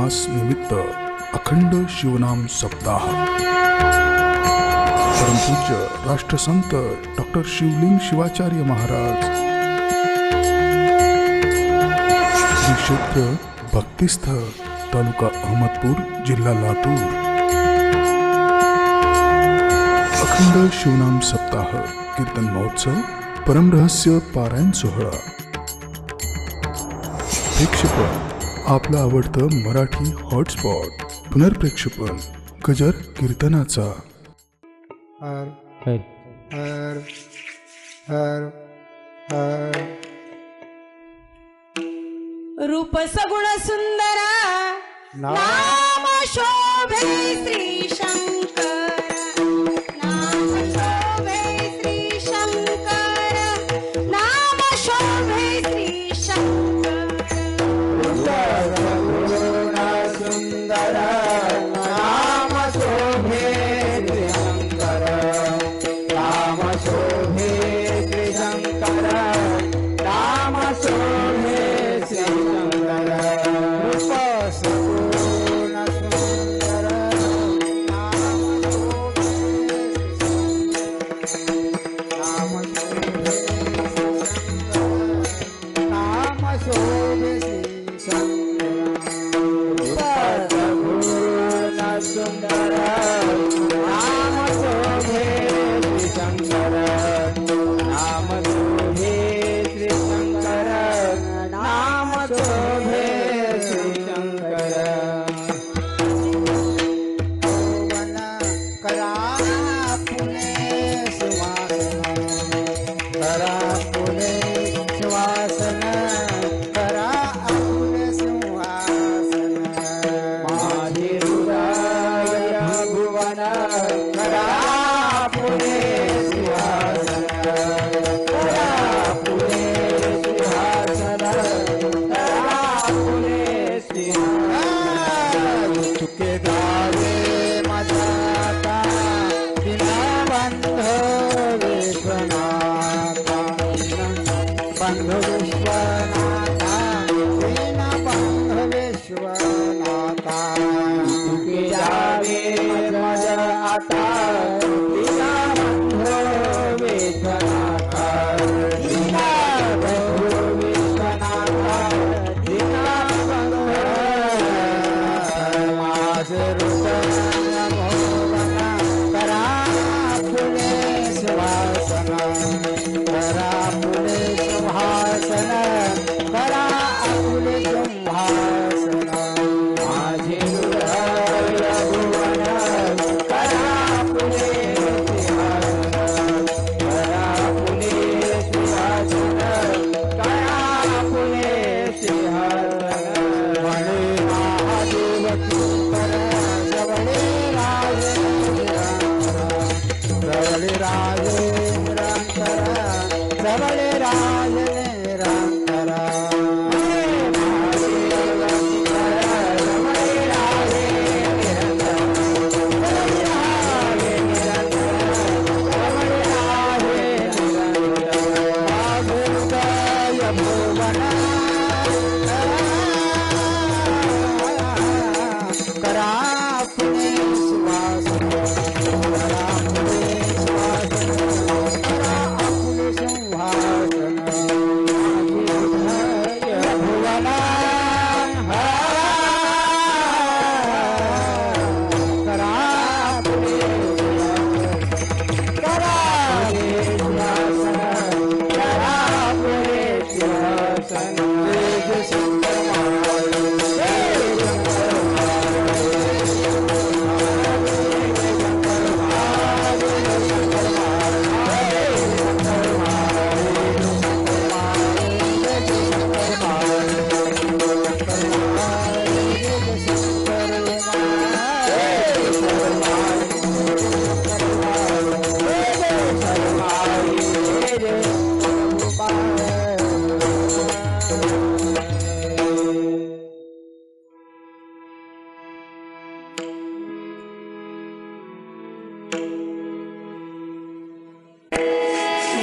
मास निमित्त अखंड शिवनाम सप्ताह परमपूज्य राष्ट्रसंत डॉक्टर शिवलिंग शिवाचार्य महाराज श्री क्षेत्र भक्तिस्थळ तालुका अहमदपूर जिल्हा लातूर अखंड शिवनाम सप्ताह कीर्तन महोत्सव परमरहस्य पारायण सोहळा प्रेक्षेपण आपलं आवडतं मराठी हॉटस्पॉट पुनर्प्रेक्षेपण गजर कीर्तनाचा हर हर हर हर रूप सगुण सुंदरा नाम शोभे श्री शंकर नाम शोभे श्री शंकर नाम शोभे श्री शंकर सुंदर नाम शोभे त्रिशंकर नाम शोभे त्रिशंकर नाम शोभे श्रीशंकर रूप सगुण सुंदर नाम शोभे श्रीशंकर सुंदर नाम शोभे श्रीशंकर नाम शोभे श्रीशंकर नाम शोभे श्रीशंकर करा पुणे सुवासन करा पुणे सुवासन करा पुणे सुवासन माझे हृदय भुवन करा पुणे सिंहासन करा पुणे सिंहासन करा पुणे सिंहासन चुके गावे माझा दीनबंधू विश्वनाथा बंधु विश्वनाथा दीनबंधु विश्वनाथा चुके जावे माझा आता दीनबंधू विश्वनाथा दीनबंधू विश्वनाथा दीनबंधू माझे हृदय मोहन करा पुणे सुवासन करा पुणे सुहासन करा पुणे सिंहासन माझे हृदय भुवन करा पुणे सिंहासन करा पुणे सिंहासन करा पुणे सिंहासन म्हणे महादेव किंकर जवळे राजे जवळे राजे निरंतर जवळे राजे निरंतर करा पुणे सुवासन करा पुणे सुवासन करा पुणे सिंहासन हृदय भुवन करा पुणे करा सिंहासन करा पुणे सिंहासन तेज सुंदर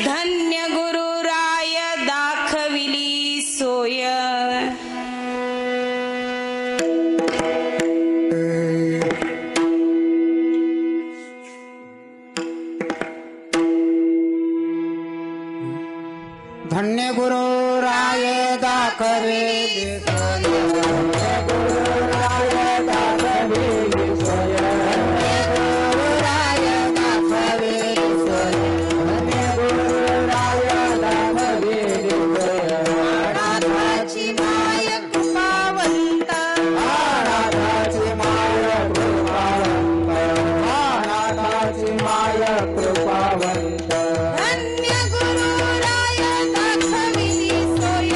धन्य गुरुराय दाखविली सोय दाखविली सोय गुरुराय दाखविली सोय गुरुराय दाखविली सोय गुरुराय दाखविली सोय अनाथाची माय कृपावंत अनाथाची माय कृपावंत अनाथाची माय कृपावंत धन्य गुरुराय दाखविली सोय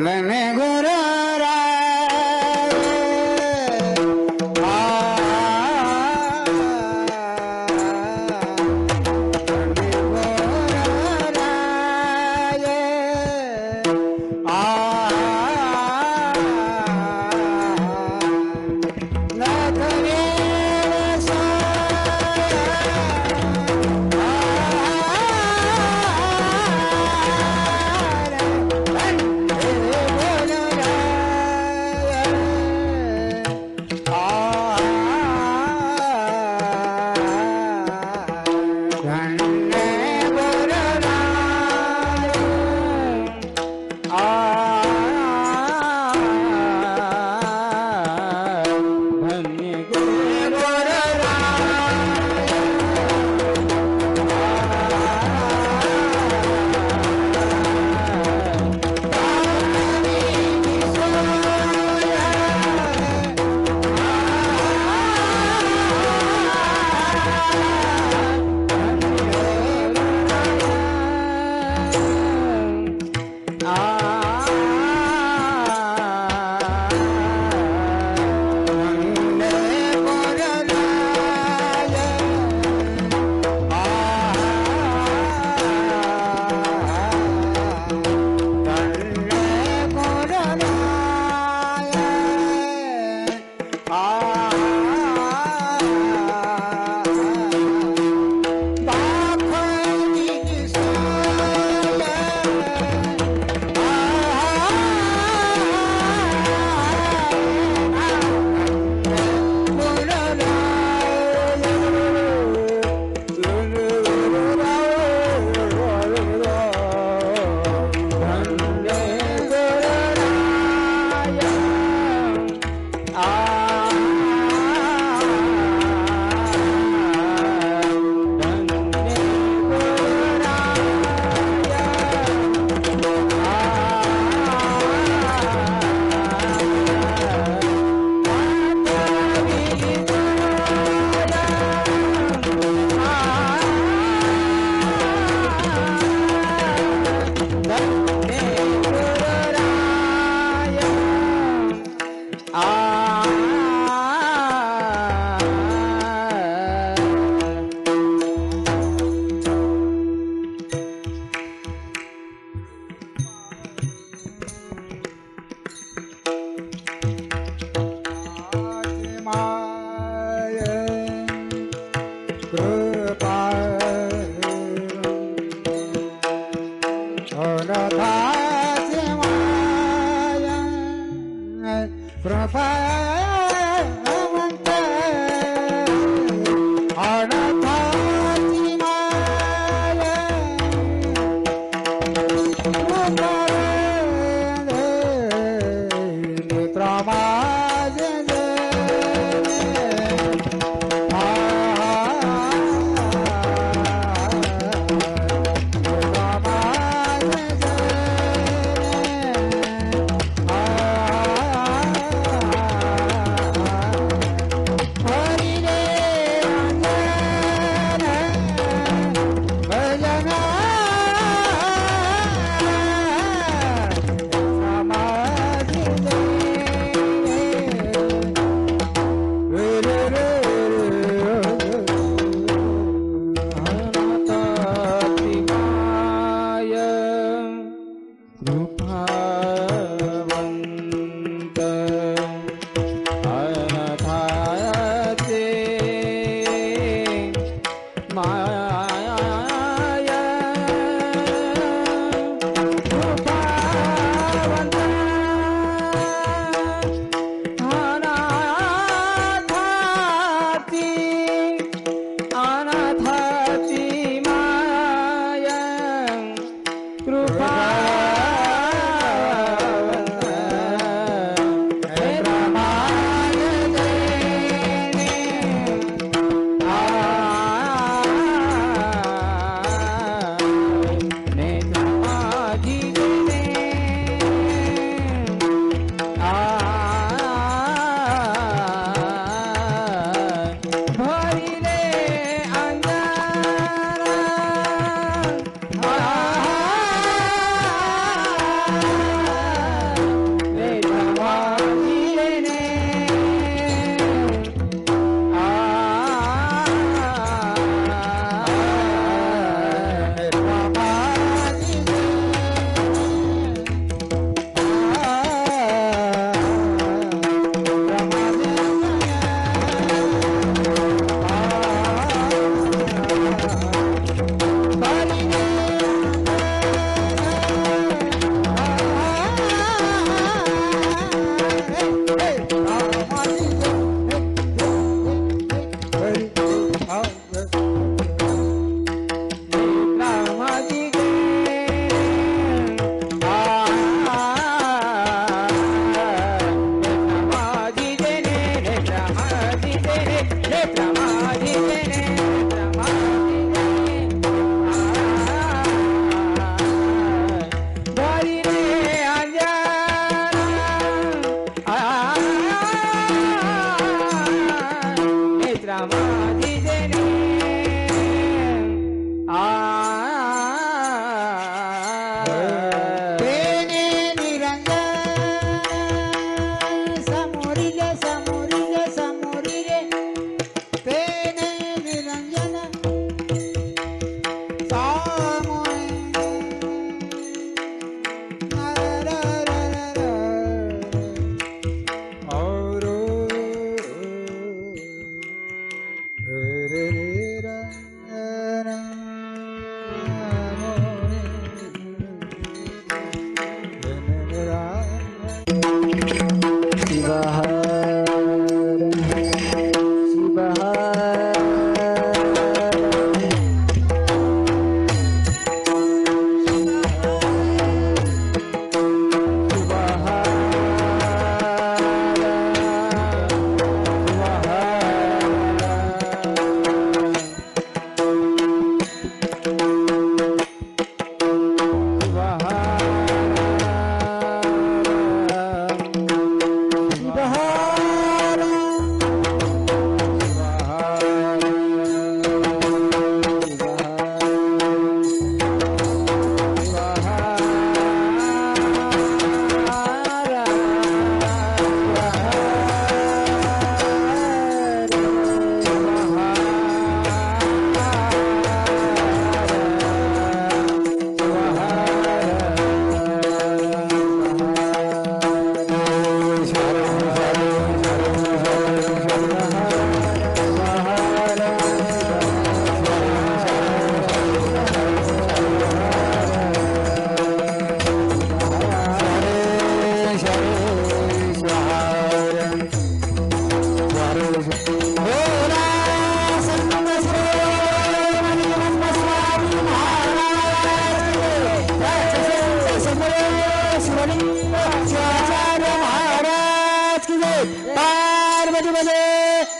लने गुरु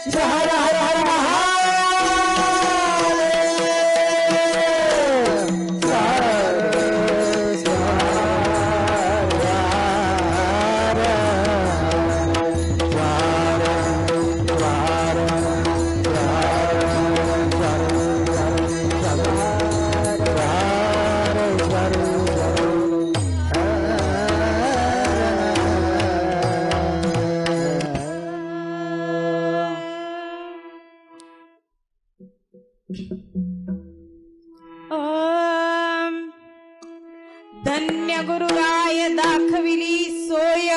शिव हर हर हर ओम धन्य गुरुराय दाखविली सोय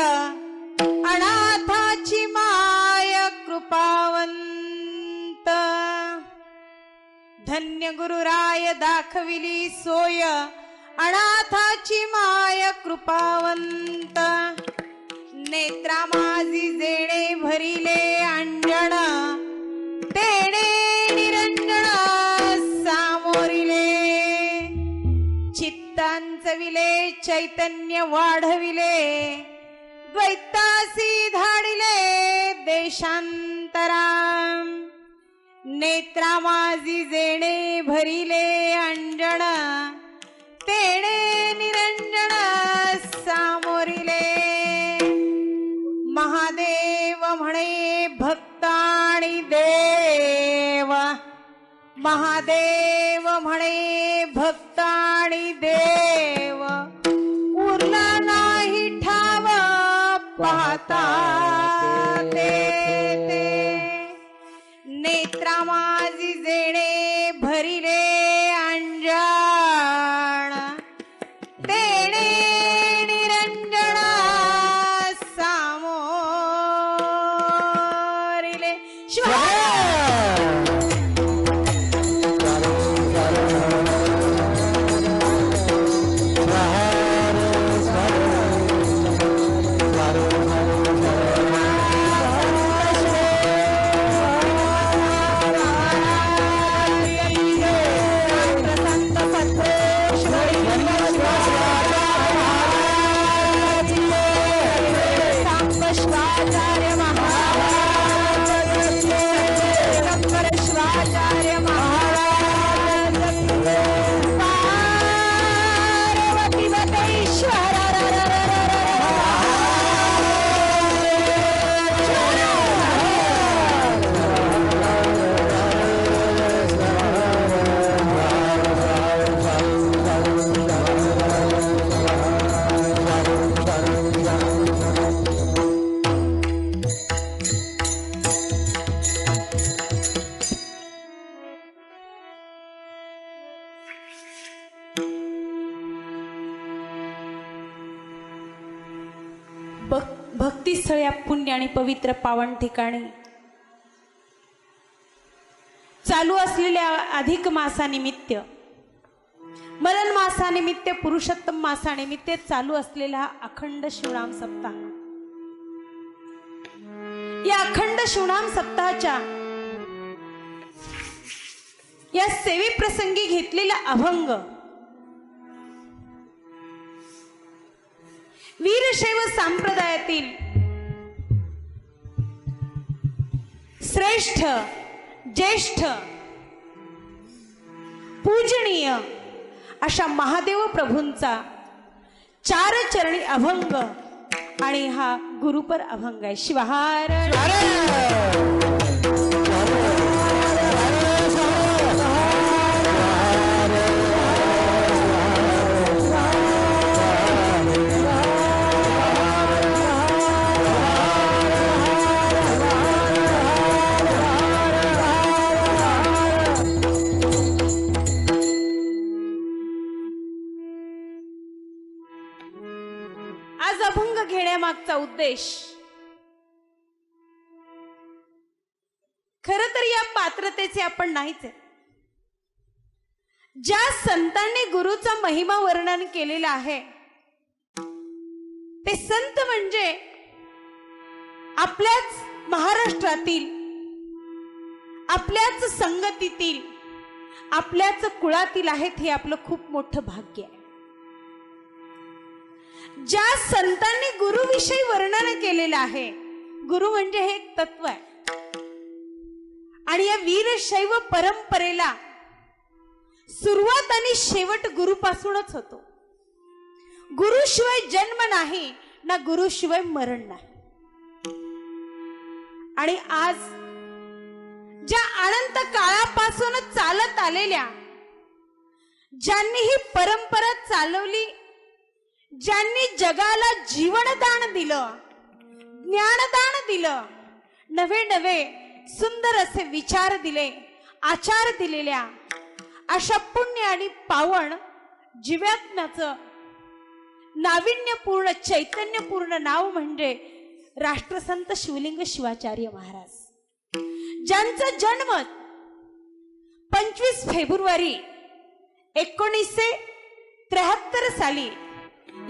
अनाथाची माय कृपावंत धन्य गुरुराय दाखविली सोय अनाथाची माय कृपावंत नेत्रा माझी जेणे भरिले अंजन तेणे निरंजन सामोरिले चित्तांचविले चैतन्य वाढविले द्वैतासी धाडिले देशांतरा नेत्रा माझी जेणे भरिले अंजन तेणे निरंजन सामोरिले महादेव म्हणे भक्ताणी देव महादेव म्हणे भक्ताणी देव उरला नाही ठाव पाहता ते नेत्रा माझी जेणे भरिले अंजन तेणे निरंजन सामोरिले शिव भक्तिस्थळ या पुण्य आणि पवित्र पावन ठिकाणी चालू असलेल्या अधिक मासानिमित्त मरण मासानिमित्त पुरुषोत्तम मासानिमित्त चालू असलेला अखंड शिवनाम सप्ताह या अखंड शिवनाम सप्ताहाच्या या सेवेप्रसंगी घेतलेला अभंग वीरशैव संप्रदायातील श्रेष्ठ ज्येष्ठ पूजनीय अशा महादेव प्रभूंचा चार चरणी अभंग आणि हा गुरुपर अभंग आहे. शिवहार आज अभंग घेण्यामागचा उद्देश खरं तर या पात्रतेचे आपण नाहीच आहे. ज्या संतांनी गुरुचा महिमा वर्णन केलेला आहे ते संत म्हणजे आपल्याच महाराष्ट्रातील आपल्याच संगतीतील आपल्याच कुळातील आहेत हे आपलं खूप मोठं भाग्य आहे. ज्या संतांनी गुरुविषयी वर्णन केलेलं आहे, गुरु म्हणजे हे एक तत्व आहे. आणि या वीरशैव परंपरेला सुरुवात आणि शेवट गुरुपासूनच होतो. गुरुशिवाय जन्म नाही ना गुरुशिवाय मरण नाही. आणि आज ज्या अनंत काळापासून चालत आलेल्या, ज्यांनी ही परंपरा चालवली, ज्यांनी जगाला जीवनदान दिलं, ज्ञानदान दिलं, नवे नवे सुंदर असे विचार दिले, आचार दिलेल्या अशा पुण्य आणि पावन जीवात्म्याचं नाविन्यपूर्ण चैतन्यपूर्ण नाव म्हणजे राष्ट्रसंत शिवलिंग शिवाचार्य महाराज, ज्यांचा जन्म 25 फेब्रुवारी 1973 साली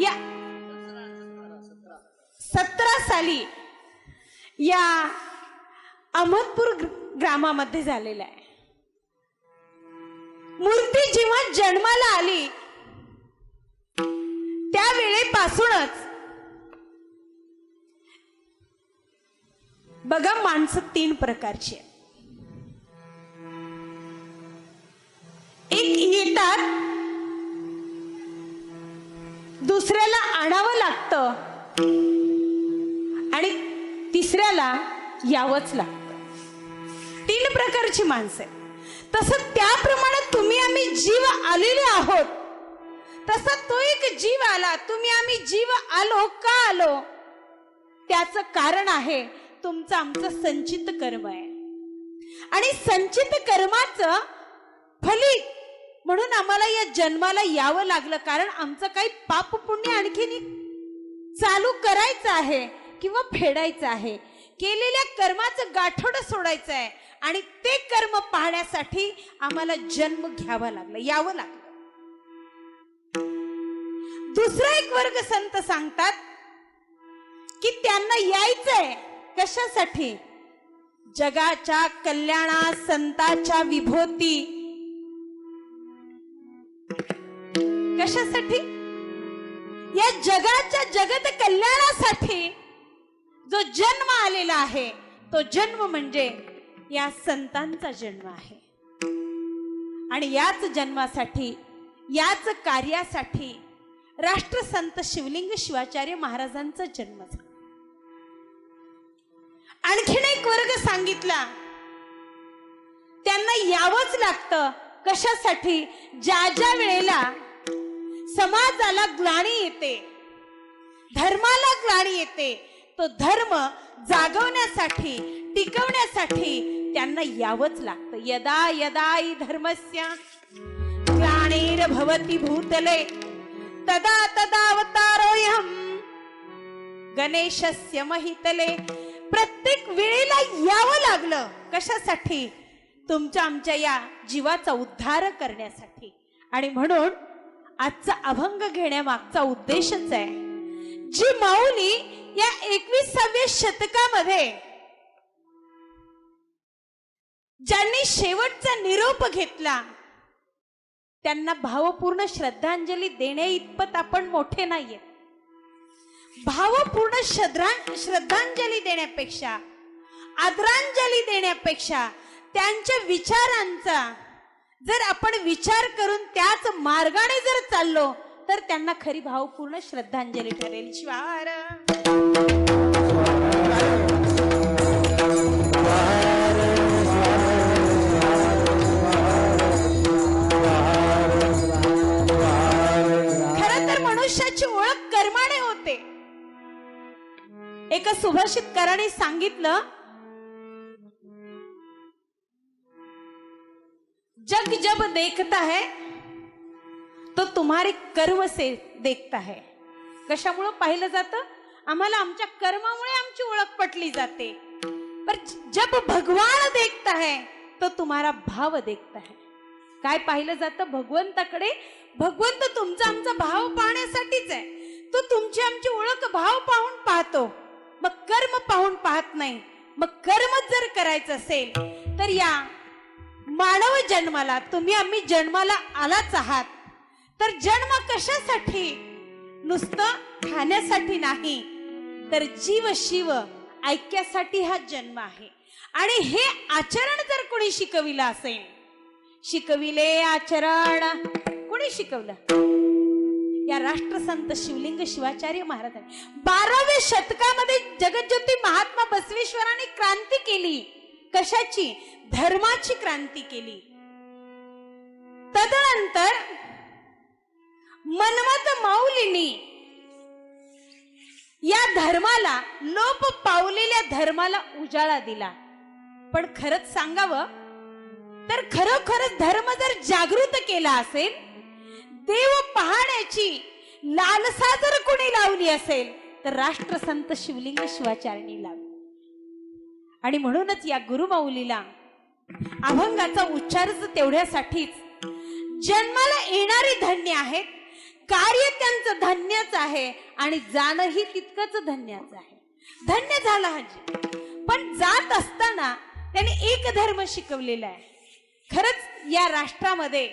या 17 साली या अहमदपूर ग्रामामध्ये झालेला आहे. मूर्ती जेव्हा जन्माला आली त्यावेळेपासूनच बघा, माणसं 3 प्रकारची आहेत. एक येतात, दुसऱ्याला आणावं लागतं आणि तिसऱ्याला यावंच लागतं. 3 प्रकारची माणसं आहेत. तसं त्याप्रमाणे तुम्ही आम्ही जीव आलेले आहोत. तसा तो एक जीव आला, तुम्ही आम्ही जीव आलो. का आलो? त्याचं कारण आहे तुमचं आमचं संचित कर्म आहे. आणि संचित कर्माचं फलित म्हणून आम्हाला या जन्माला यावं लागलं. कारण आमचं काही पाप पुण्य आणखीन चालू करायचं आहे किंवा फेडायचं आहे. केलेल्या कर्माचं गाठोडं सोडायचं आहे आणि ते कर्म पाहण्यासाठी आम्हाला जन्म घ्यावा लागला, यावं लागलं. दुसरा एक वर्ग संत सांगतात की त्यांना यायचंय कशासाठी? जगाच्या कल्याणा, संताच्या विभूती. कशासाठी? या जगाच्या जगत कल्याणासाठी जो जन्म आलेला आहे तो जन्म म्हणजे या संतांचा जन्म आहे. आणि याच जन्मासाठी, याच कार्यासाठी राष्ट्रसंत शिवलिंग शिवाचार्य महाराजांचा जन्म झाला. आणखीन एक वर्ग सांगितला त्यांना यावंच लागतं. कशासाठी? ज्या ज्या वेळेला समाजाला ग्लानी येते, धर्माला ग्लानी येते, तो धर्म जागवण्यासाठी, टिकवण्यासाठी त्यांना यावंच लागतं. यदा यदा हि धर्मस्य ग्लानिर्भवति भूतले तदा तदावतारोऽहं गणेशस्य महितले. प्रत्येक वेळेला यावं लागलं. कशासाठी? तुमच्या आमच्या या जीवाचा उद्धार करण्यासाठी. आणि म्हणून आजचा अभंग घेण्यामागचा उद्देशच आहे, जी माऊली या 21व्या शतकामध्ये ज्यांनी शेवटचा निरोप घेतला त्यांना भावपूर्ण श्रद्धांजली देणे इतपत आपण मोठे नाहीये. भावपूर्ण श्रद्धांजली देण्यापेक्षा, आदरांजली देण्यापेक्षा त्यांच्या विचारांचा जर आपण विचार करून त्याच मार्गाने जर चाललो तर त्यांना खरी भावपूर्ण श्रद्धांजली ठरेल. शिवार खरं तर मनुष्याची ओळख कर्माने होते. एका सुभाषितकाराने सांगितलं, जग जब देखता है तो तुम्हारे कर्म से देखता है. कशामुळे पाहिलं जातं? आम्हाला आमच्या कर्मामुळे आमची ओळख पटली जाते. पर जब भगवान देखता है तो तुम्हारा भाव देखता है. काय पाहिलं जातं? भगवंताकडे. भगवंत तुमचा आमचा भाव पाहण्यासाठीच आहे. तो तुमची आमची ओळख भाव पाहून पाहतो, मग कर्म पाहून पाहत नाही. मग कर्म जर करायचं असेल तर या मानव जन्माला, तुम्ही आम्ही जन्माला आलाच आहात. तर जन्म कशासाठी? नुसतं खाण्यासाठी नाही, तर जीव शिव ऐक्यासाठी हा जन्म आहे. आणि हे आचरण जर कोणी शिकविलं असेल, शिकविले आचरण कोणी शिकवलं? या राष्ट्रसंत शिवलिंग शिवाचार्य महाराजांनी 12व्या शतकामध्ये जगज्योती महात्मा बसवेश्वरांनी क्रांती केली. कशाची? धर्माची क्रांती केली. तदनंतर मन्मथ माऊलींनी या धर्माला, लोप पावलेल्या धर्माला उजाळा दिला. पण खरंच सांगावं तर खरोखरच धर्म जर जागृत केला असेल, देव पाहण्याची लालसा जर कोणी लावली असेल तर राष्ट्रसंत शिवलिंग शिवाचार्यांनी लावली. आणि म्हणूनच या गुरुमाऊलीला अभंगाचा उच्चारच तेवढ्यासाठीच जन्माला येणारे धन्य आहेत, कार्य त्यांचं धन्यच आहे आणि जाणंही तितकंच धन्यच आहे. धन्य झाला हजी. पण जात असताना त्यांनी एक धर्म शिकवलेला आहे. खरंच या राष्ट्रामध्ये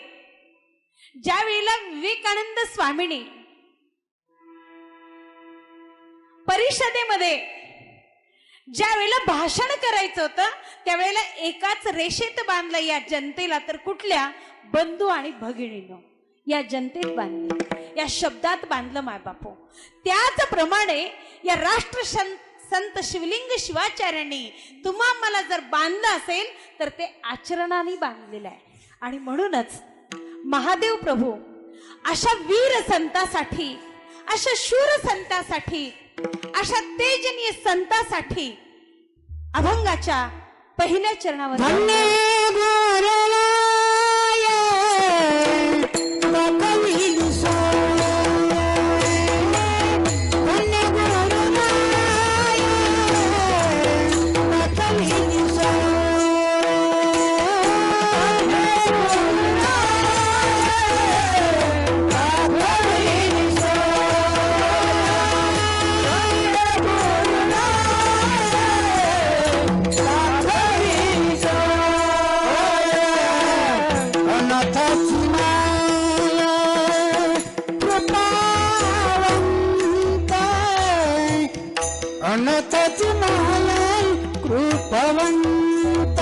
ज्या वेळेला विवेकानंद स्वामींनी परिषदेमध्ये ज्या वेळेला भाषण करायचं होतं त्यावेळेला एकाच रेषेत बांधलं या जनतेला. तर कुठल्या? बंधू आणि भगिनीनो या जनतेत बांधले, या शब्दात बांधलं माय बापू. त्याचप्रमाणे या संत शिवलिंग शिवाचार्यांनी तुम्हा मला जर बांधलं असेल तर ते आचरणाने बांधलेलं आहे. आणि म्हणूनच महादेव प्रभू अशा वीर संतासाठी, अशा शूर संतासाठी, अशा तेजनीय संतासाठी अभंगाच्या पहिल्या चरणावर अनाथाची माय कृपवंत,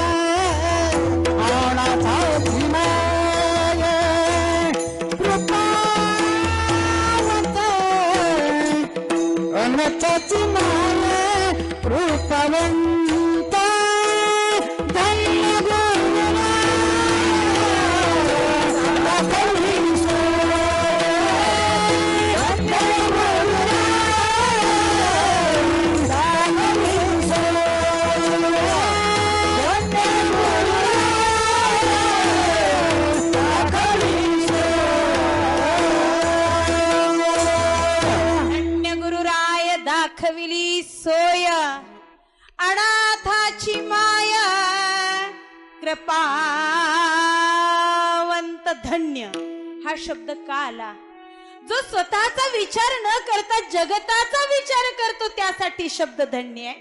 अनाथाची माय कृपवंत, अनाथाची माय कृपवंत. धन्य गुरुराया दाखविली सोय, अनाथाची माया कृपावंत. धन्य हा शब्द का आला? जो स्वतःचा विचार न करता जगताचा विचार करतो त्यासाठी शब्द धन्य आहे.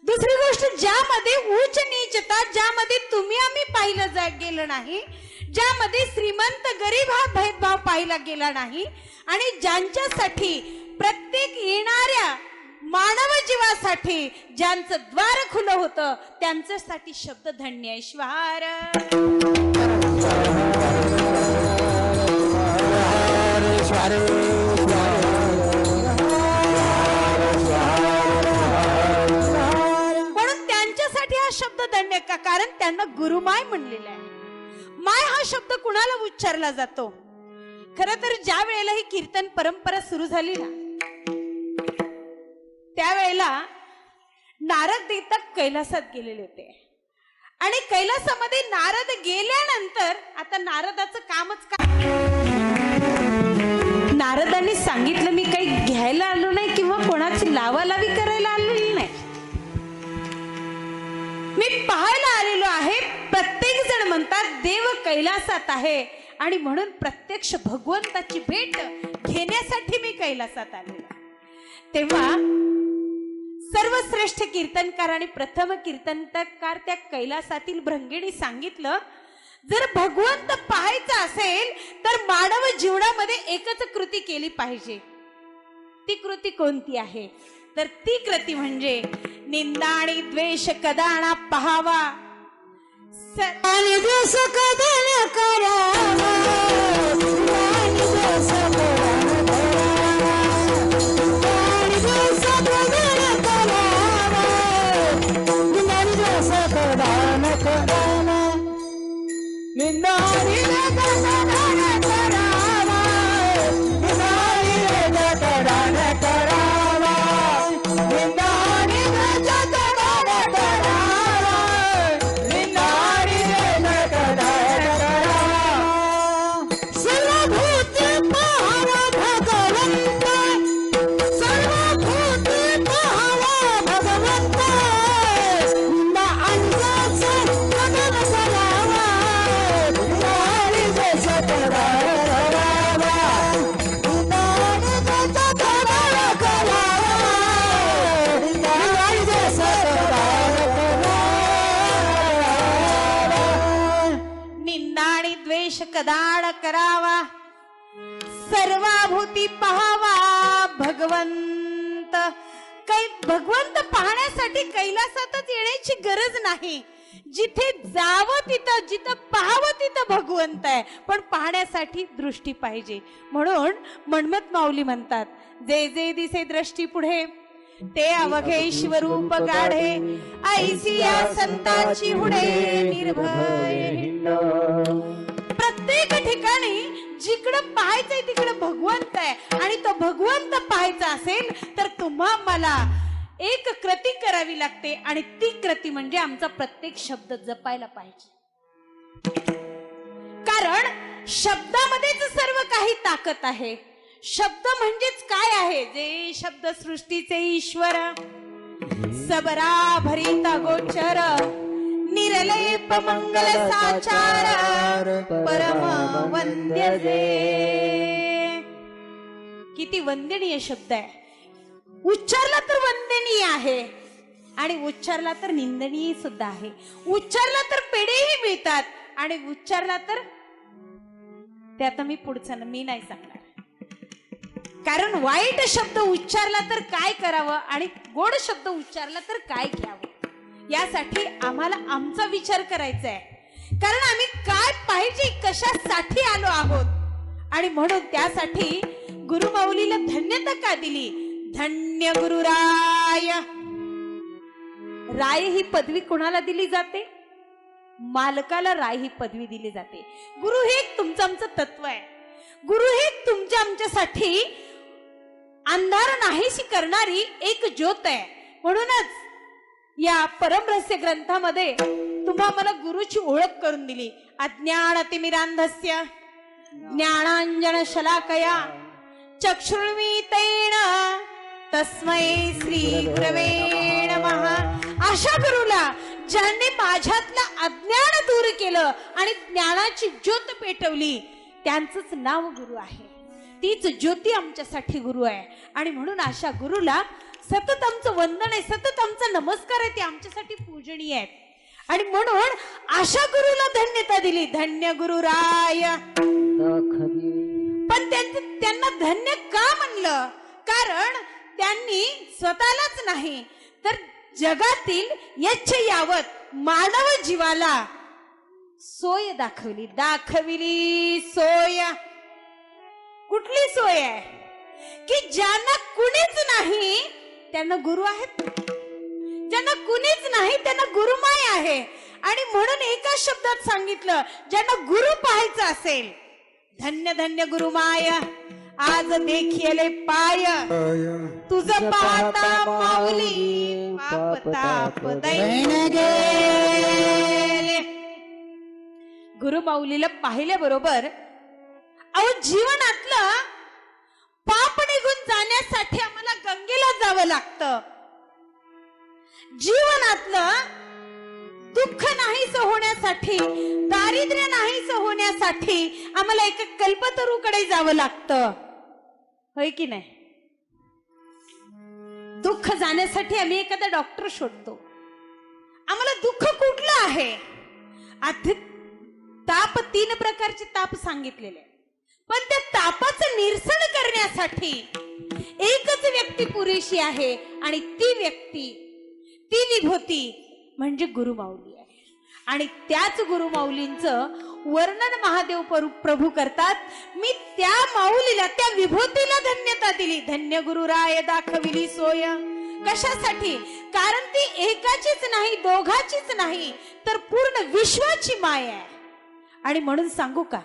दुसरी गोष्ट, ज्यामध्ये उच्च नीचता, ज्यामध्ये तुम्ही आम्ही पाहिलं गेलं नाही, ज्यामध्ये श्रीमंत गरीब हा भेदभाव पाहिला गेला नाही, आणि ज्यांच्यासाठी प्रत्येक येणाऱ्या मानव जीवासाठी ज्यांचं द्वार खुलं होतं त्यांच्यासाठी शब्द धन्य आहे. श्वार म्हणून त्यांच्यासाठी हा शब्द धन्य का? कारण त्यांना गुरुमाय म्हणलेला आहे. माय हा शब्द कुणाला उच्चारला जातो? खरं तर ज्या वेळेला ही कीर्तन परंपरा सुरू झाली ना, त्यावेळेला नारद देवता कैलासात गेलेले होते. आणि कैलासामध्ये नारद गेल्यानंतर आता नारदाचं कामच काय? नारदांनी सांगितलं मी काही घ्यायला आलो नाही किंवा कोणाची लावालावी करायला आलेली नाही, मी पाहायला आलेलो आहे. प्रत्येक जण म्हणतात देव कैलासात आहे आणि म्हणून प्रत्यक्ष भगवंताची भेट घेण्यासाठी मी कैलासात आलेलो. तेव्हा सर्वश्रेष्ठ कीर्तनकार आणि प्रथम कीर्तनकार त्या कैलासातील भृंगीने सांगितलं, जर भगवंत पाहायचा असेल तर मानव जीवनामध्ये एकच कृती केली पाहिजे. ती कृती कोणती आहे? तर ती कृती म्हणजे निंदा आणि द्वेष कदाना पहावा, आणि देश कदन करावा, आणि देश कदन करावा, आणि देश कदन करावा, आणि देश कदन करावा, निंदारी कदन करावा, निंदारी कदन करावा, निंदारी कदन करावा, निंदारी कदन करावा, सर्वभूते पाहावा भगवंत, सर्वभूते पाहावा भगवंत, निंदा आणि देश कदन करावा, निंदारी देश कदन करावा, निंदारी देश कदन करावा, निंदारी देश कदन करावा. निंदा आणि द्वेष कदाड करावा, सर्वाभूती पहावा भगवंत. भगवंत पाहण्यासाठी कैलासातच येण्याची गरज नाही. जिथे जावं तिथं, जिथं पाहावं तिथं भगवंत आहे, पण पाहण्यासाठी दृष्टी पाहिजे. म्हणून मन्मथ माऊली म्हणतात, जे जे दिसे दृष्टी पुढे ते अवघे शिवरूप गाढे, ऐसी या संताची हुडे निर्भय हिंड. प्रत्येक ठिकाणी जिकडं पाहायचंय तिकडं भगवंत आहे, आणि तो भगवंत पाहायचा असेल तर तुम्हा मला एक कृती करावी लागते, आणि ती कृती म्हणजे आमचा प्रत्येक शब्द जपायला पाहिजे. कारण शब्दामध्येच सर्व काही ताकद आहे. शब्द म्हणजेच काय आहे? जे शब्द सृष्टीचे ईश्वर, सबरा भरिता गोचर, निरलेप मंगल साचार, परम वंद्य जे. किती वंदनीय शब्द आहे. उच्चारला तर वंदनीय आहे, आणि उच्चारला तर निंदनीय सुद्धा आहे. उच्चारला तर पेढेही मिळतात, आणि उच्चारला तर ते आता मी पुढचं मी नाही सांगणार. कारण वाईट शब्द उच्चारला तर काय करावं, आणि गोड शब्द उच्चारला तर काय घ्यावं, यासाठी आम्हाला आमचा विचार करायचा आहे. कारण आम्ही काय पाहिजे, कशासाठी आलो आहोत, आणि म्हणून त्यासाठी गुरुमाऊलीला धन्यता का दिली? धन्य गुरुराय. राय ही पदवी कोणाला दिली जाते? मालकाला राय ही पदवी दिली जाते. गुरु हे तुमचं आमचं तत्व आहे. गुरु हे तुमच्या आमच्यासाठी अंधार नाहीशी करणारी एक ज्योत आहे. म्हणूनच या परमरहस्य ग्रंथामध्ये तुम्हा मला गुरुची ओळख करून दिली. अज्ञानतिमिरांधस्य ज्ञानांजन शलाकया चक्षुर्मीतेन तस्मै श्री गुरवे नमः. अशा गुरुला ज्यांनी माझ्यातलं अज्ञान दूर केलं आणि ज्ञानाची ज्योत पेटवली, त्यांचंच नाव गुरु आहे. तीच ज्योती आमच्यासाठी गुरु आहे. आणि म्हणून अशा गुरुला सतत आमचं वंदन आहे, सतत आमचा नमस्कार आहे, ते आमच्यासाठी पूजनीय आहेत. आणि म्हणून अशा गुरुला धन्यता दिली. धन्य गुरुराय. पण त्यांना धन्य का म्हणलं? कारण त्यांनी स्वतःलाच नाही तर जगातील यच्छ यावत मानव जीवाला सोय दाखविली सोय. कुठली सोय आहे? की ज्यांना कुणीच नाही त्यांना गुरु आहेत, ज्यांना कुणीच नाही त्यांना गुरुमाय आहे. आणि म्हणून एका शब्दात सांगितलं, ज्यांना गुरु पाहायचं असेल, धन्य धन्य गुरुमाय. आज देखिले पाय तुझं पाहता माऊली, पाप ताप दैन गेले. गुरु माऊलीला पाहिल्याबरोबर अहो जीवनातलं पाप निघून जाण्यासाठी आम्हाला गंगेला जावं लागतं. जीवनातलं दुःख नाहीसं होण्यासाठी, दारिद्र्य नाहीसं होण्यासाठी आम्हाला एका कल्पतरूकडे जावं लागतं, होय की नाही? दुःख जाण्यासाठी आम्ही एखादा डॉक्टर शोधतो. आम्हाला दुःख कुठलं आहे? ताप 3 प्रकारचे ताप सांगितलेले, पण त्या तापाचं निरसन करण्यासाठी एकच व्यक्ती पुरेशी आहे आणि ती व्यक्ती, ती विभूती म्हणजे गुरुमाऊली आहे. आणि त्याच गुरुमाऊलींचं वर्णन महादेव प्रभू करतात. मी त्या माऊलीला, त्या विभूतीला धन्यता दिली. धन्य गुरुराय दाखविली सोय. कशासाठी? कारण ती एकाचीच नाही, दोघाचीच नाही, तर पूर्ण विश्वाची माय आहे. आणि म्हणून सांगू का,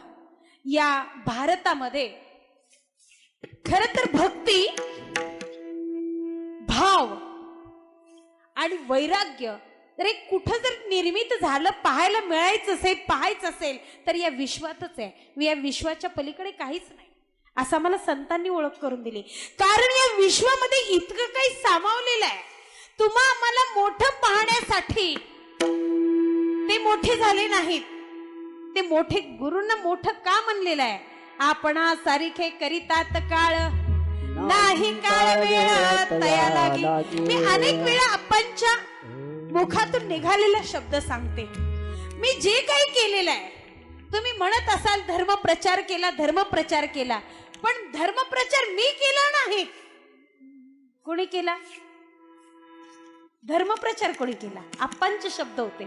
या भारतामध्ये खर तर भक्ती, भाव आणि वैराग्य तर एक कुठं जर निर्मित झालं, पाहायला मिळायचं असेल, पाहायचं असेल तर या विश्वातच आहे. या विश्वाच्या पलीकडे काहीच नाही, असं मला संतांनी ओळख करून दिली. कारण या विश्वामध्ये इतकं काही सामावलेलं आहे. तुम्हा आम्हाला मोठं पाहण्यासाठी ते मोठे झाले नाहीत. ते मोठे गुरूंना मोठं का म्हणलेलं आहे? आपणा सारिखे करितात काळ नाही, काळ वेळ तया लागी. मी अनेक वेळा आपणच्या मुखातून निघालेला शब्द सांगते. मी जे काही केलेलं आहे, तुम्ही म्हणत असाल धर्मप्रचार केला, धर्मप्रचार केला, पण धर्मप्रचार मी केला नाही. कोणी केला? धर्मप्रचार कोणी केला? आपणचे शब्द होते.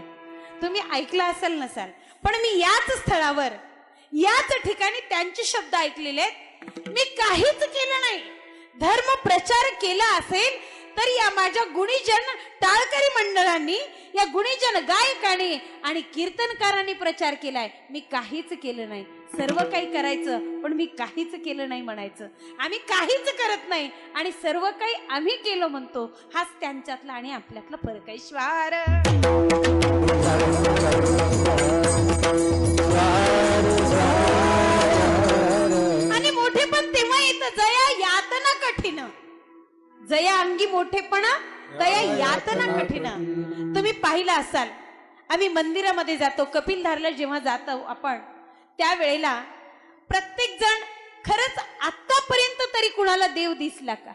तुम्ही ऐकला असाल नसाल, पण मी याच स्थळावर, याच ठिकाणी त्यांचे शब्द ऐकलेले आहेत. मी काहीच केलं नाही. धर्मप्रचार केला असेल तर या माझ्या गुणीजन टाळकरी मंडळांनी, या गुणीजन गायकांनी आणि कीर्तनकारांनी प्रचार केलाय. मी काहीच केलं नाही. सर्व काही करायचं पण मी काहीच केलं नाही म्हणायचं. आम्ही काहीच करत नाही आणि सर्व काही आम्ही केलं म्हणतो. हाच त्यांच्यातला आणि आपल्यातला फरक आहे. श्वार आणि मोठे पण तेव्हा येतं, जया यातना कठीण. जया अंगी मोठेपणा, दया यातना कठीण. तुम्ही पाहिलं असाल, आम्ही मंदिरामध्ये जातो, कपिलधारला जेव्हा जातो आपण, त्यावेळेला प्रत्येक जण, खरंच आतापर्यंत तरी कुणाला देव दिसला का?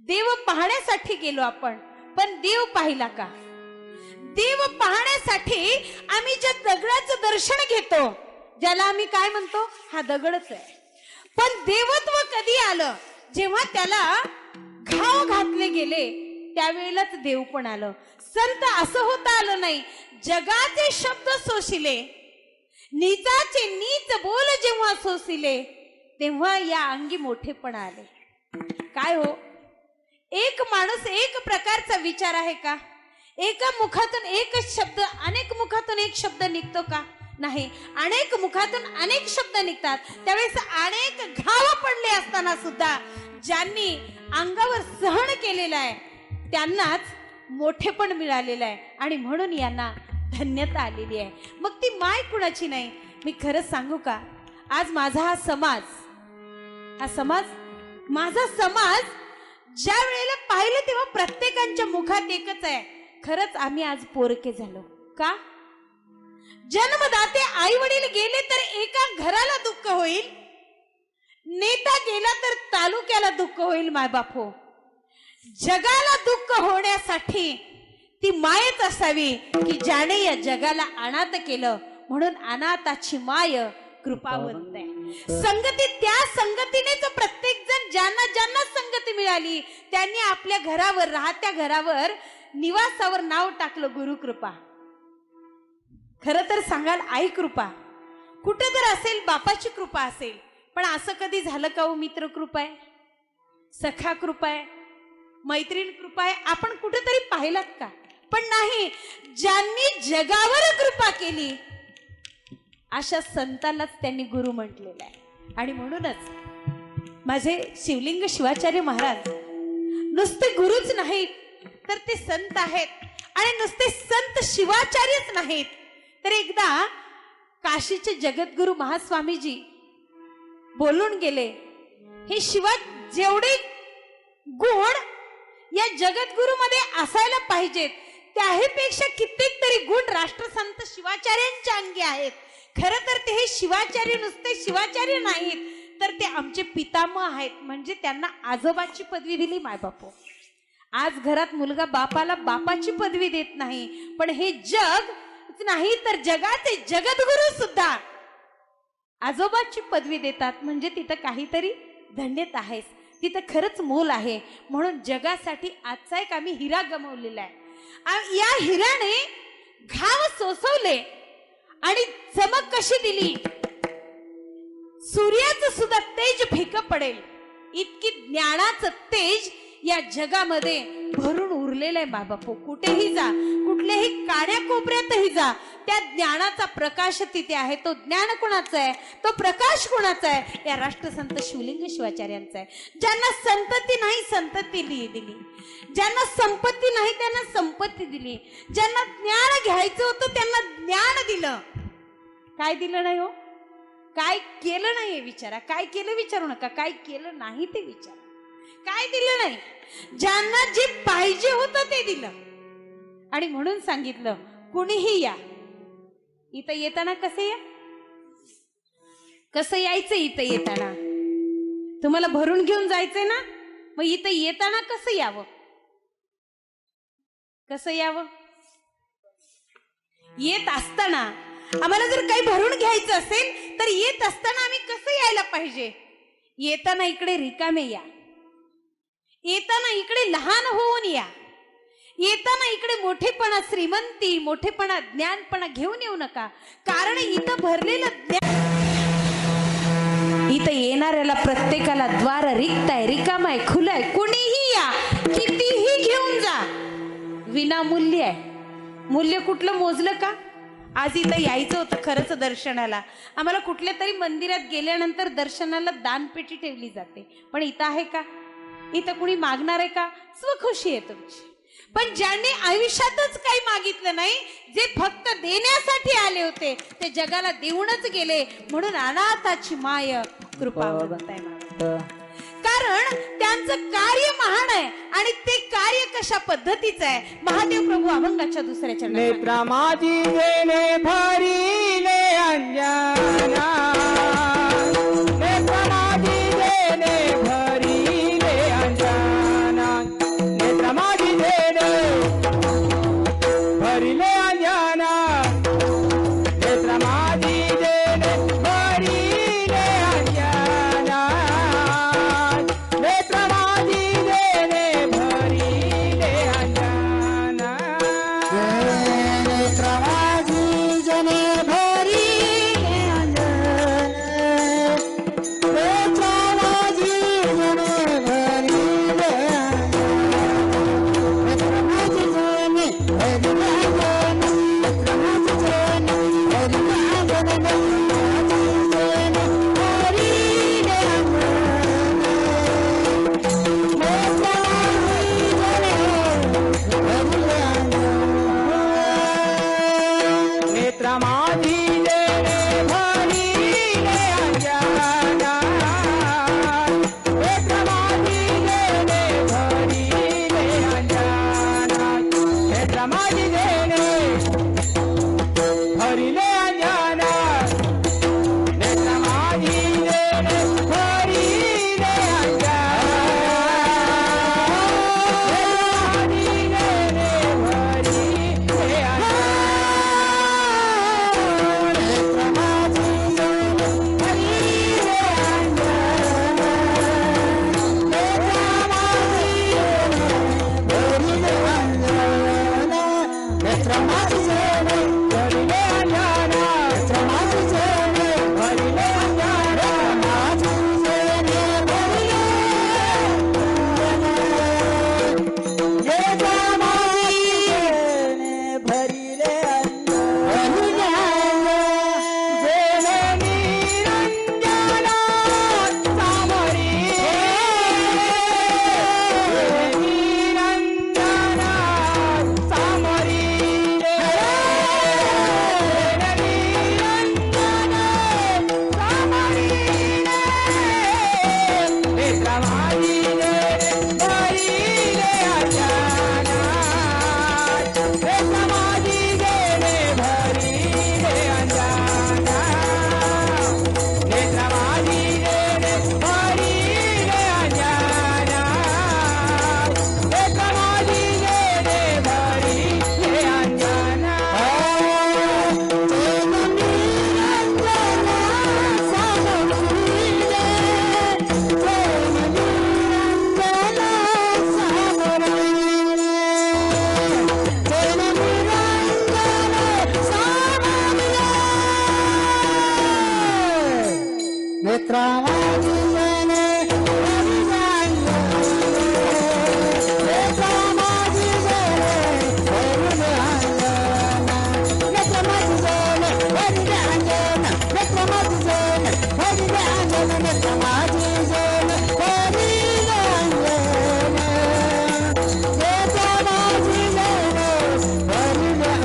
देव पाहण्यासाठी गेलो आपण, पण देव पाहिला का? देव पाहण्यासाठी आम्ही ज्या दगडाचं दर्शन घेतो, ज्याला आम्ही काय म्हणतो, हा दगडच आहे. पण देवत्व कधी आलं? जेव्हा त्याला घाव घातले गेले त्यावेळेलाच देव पण आलं. संत असं होता आलं नाही. जगाचे शब्द सोशिले, नीचाचे नीच बोल जेव्हा सोसिले, तेव्हा या अंगी मोठेपण आले. काय हो, एक माणूस एक प्रकारचा विचार आहे का? एका मुखातून एकच शब्द, अनेक मुखातून एक शब्द निघतो का? नाही. अनेक मुखातून अनेक शब्द निघतात. त्यावेळेस अनेक घाव पडले असताना सुद्धा ज्यांनी अंगावर सहन केलेलं आहे त्यांनाच मोठेपण मिळालेलं आहे. आणि म्हणून यांना धन्यता आलेली आहे. मग ती माय कुणाची नाही. मी खरंच सांगू का, आज माझा हा समाज माझा समाज ज्या वेळेला पाहिलं तेव्हा प्रत्येकाच्या मुखात एकच आहे, खरंच आम्ही आज पोरके झालो का? जन्मदाते आई वडील गेले तर एका घराला दुःख होईल, नेता गेला तर तालुक्याला दुःख होईल. मायबाप हो, जगाला दुःख होण्यासाठी ती मायच असावी की ज्याने या जगाला अनाथ केलं. म्हणून अनाथाची माय कृपावंत आहे. संगती, त्या संगतीनेच प्रत्येक जण, ज्यांना ज्यांना संगती मिळाली त्यांनी आपल्या घरावर, राहत्या घरावर, निवासावर नाव टाकलं गुरुकृपा. खरं तर सांगाल आई कृपा कुठे तर असेल, बापाची कृपा असेल, पण असं कधी झालं का हो? मित्र कृपा आहे, सखा कृपा आहे, मैत्रीण कृपा आहे, आपण कुठेतरी पाहिलात का? पण नाही. ज्यांनी जगावर कृपा केली अशा संतांनाच त्यांनी गुरु म्हटलेलं आहे. आणि म्हणूनच माझे शिवलिंग शिवाचार्य महाराज नुसते गुरुच नाहीत तर ते संत आहेत. आणि नुसते संत शिवाचार्यच नाहीत तर एकदा काशीचे जगद्गुरु महास्वामीजी बोलून गेले, हे शिवा जेवढे गुण या जगद्गुरु मध्ये असायला पाहिजेत त्याहीपेक्षा कित्येक तरी गुण राष्ट्रसंत शिवाचार्यांच्या अंगी आहेत. खरं तर ते हे शिवाचार्य नुसते शिवाचार्य नाहीत तर ते आमचे पितामह आहेत. म्हणजे त्यांना आजोबाची पदवी दिली मायबापो. आज घरात मुलगा बापाला बापाची पदवी देत नाही, पण हे जग नाही तर जगाचे जगद्गुरु सुद्धा आजोबाची पदवी देतात. म्हणजे तिथं काहीतरी धन्यता आहेच. तिथं खरंच मोल आहे. म्हणून जगासाठी आजचा एक आम्ही हिरा गमावलेला आहे. या हिऱ्याने घाव सोसवले आणि चमक कशी दिली, सूर्याचं सुद्धा तेज फिकं पडेल इतकी ज्ञानाचं तेज या जगामध्ये भरून उरलेलं आहे. बाबापो, कुठेही जा, कुठल्याही काड्याकोपऱ्यातही जा, त्या ज्ञानाचा प्रकाश तिथे आहे. तो ज्ञान कोणाचा आहे, तो प्रकाश कोणाचा आहे? या राष्ट्रसंत शिवलिंग शिवाचार्यांचा आहे. ज्यांना संतती नाही संतती दिली, ज्यांना संपत्ती नाही त्यांना संपत्ती दिली, ज्यांना ज्ञान घ्यायचं होतं त्यांना ज्ञान दिलं. काय दिलं नाही हो? काय केलं नाही विचारा. काय केलं विचारू नका, काय केलं नाही ते विचारा. काय दिलं नाही? ज्यांना जे पाहिजे होतं ते दिलं. आणि म्हणून सांगितलं, कुणीही या. इथं येताना कसं या, कसं यायचं? इथं येताना तुम्हाला भरून घेऊन जायचंय ना, मग इथं येताना कसं यावं? कसं यावं? येत असताना आम्हाला जर काही भरून घ्यायचं असेल तर येत असताना आम्ही कसं यायला पाहिजे? येताना इकडे रिकामे या, येताना इकडे लहान होऊन या, येताना इकडे मोठेपणा, श्रीमंती, मोठेपणा, ज्ञानपणा घेऊन येऊ नका. कारण इथं भरलेलं ज्ञान, इथं येणाऱ्याला प्रत्येकाला द्वार रिक्त आहे, रिकाम आहे, खुलं आहे. कुणीही या, कितीही घेऊन जा, विनामूल्य आहे. मूल्य कुठलं मोजलं का? आज इथं यायचं होतं खरंच दर्शनाला. आम्हाला कुठल्या तरी मंदिरात गेल्यानंतर दर्शनाला दानपेटी ठेवली जाते, पण इथं आहे का? इथं कुणी मागणार आहे का? स्वखुशी आहे तुमची. पण ज्यांनी आयुष्यातच काही मागितलं नाही, जे फक्त देण्यासाठी आले होते, ते जगाला देऊनच गेले. म्हणून अनाथाची माय कृपा आहे. कारण त्यांचं कार्य महान आहे आणि ते कार्य कशा पद्धतीचं आहे. महादेव प्रभू अभंगाच्या दुसऱ्या चरणात, नेत्रा माझी देणे भरिले अंजना, नेत्रा माझी देणे भरिले अंजना, नेत्रा माझी देणे भरिले अंजना, नेत्रा माझी देणे भरिले अंजना, नेत्रा माझी देणे भरिले अंजना. नेत्रवाजी जने भरिले अंजन, नेत्रामाजी जने भरी द्या नेत्रामाजी जने भरी द्या नेत्रामाजी जने भरी द्या नेत्रामाजी जने भरी द्या नेत्रामाजी जने भरी द्या नेत्रामाजी जने भरी द्या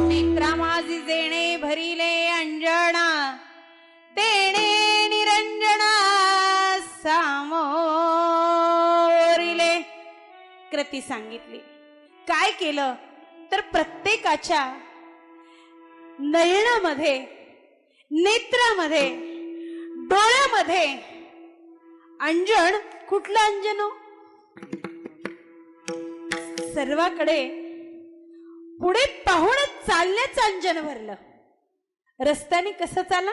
नेत्रा माझी जेणे भरिले अंजना तेणे निरंजना सामोरिले. कृती सांगितली. काय केलं तर प्रत्येकाच्या नयनामध्ये, नेत्रामध्ये, डोळ्यामध्ये अंजन. कुठलं अंजन हो? सर्वाकडे पुढे पाहून चालण्याचं अंजन भरलं. रस्त्याने कसं चाला?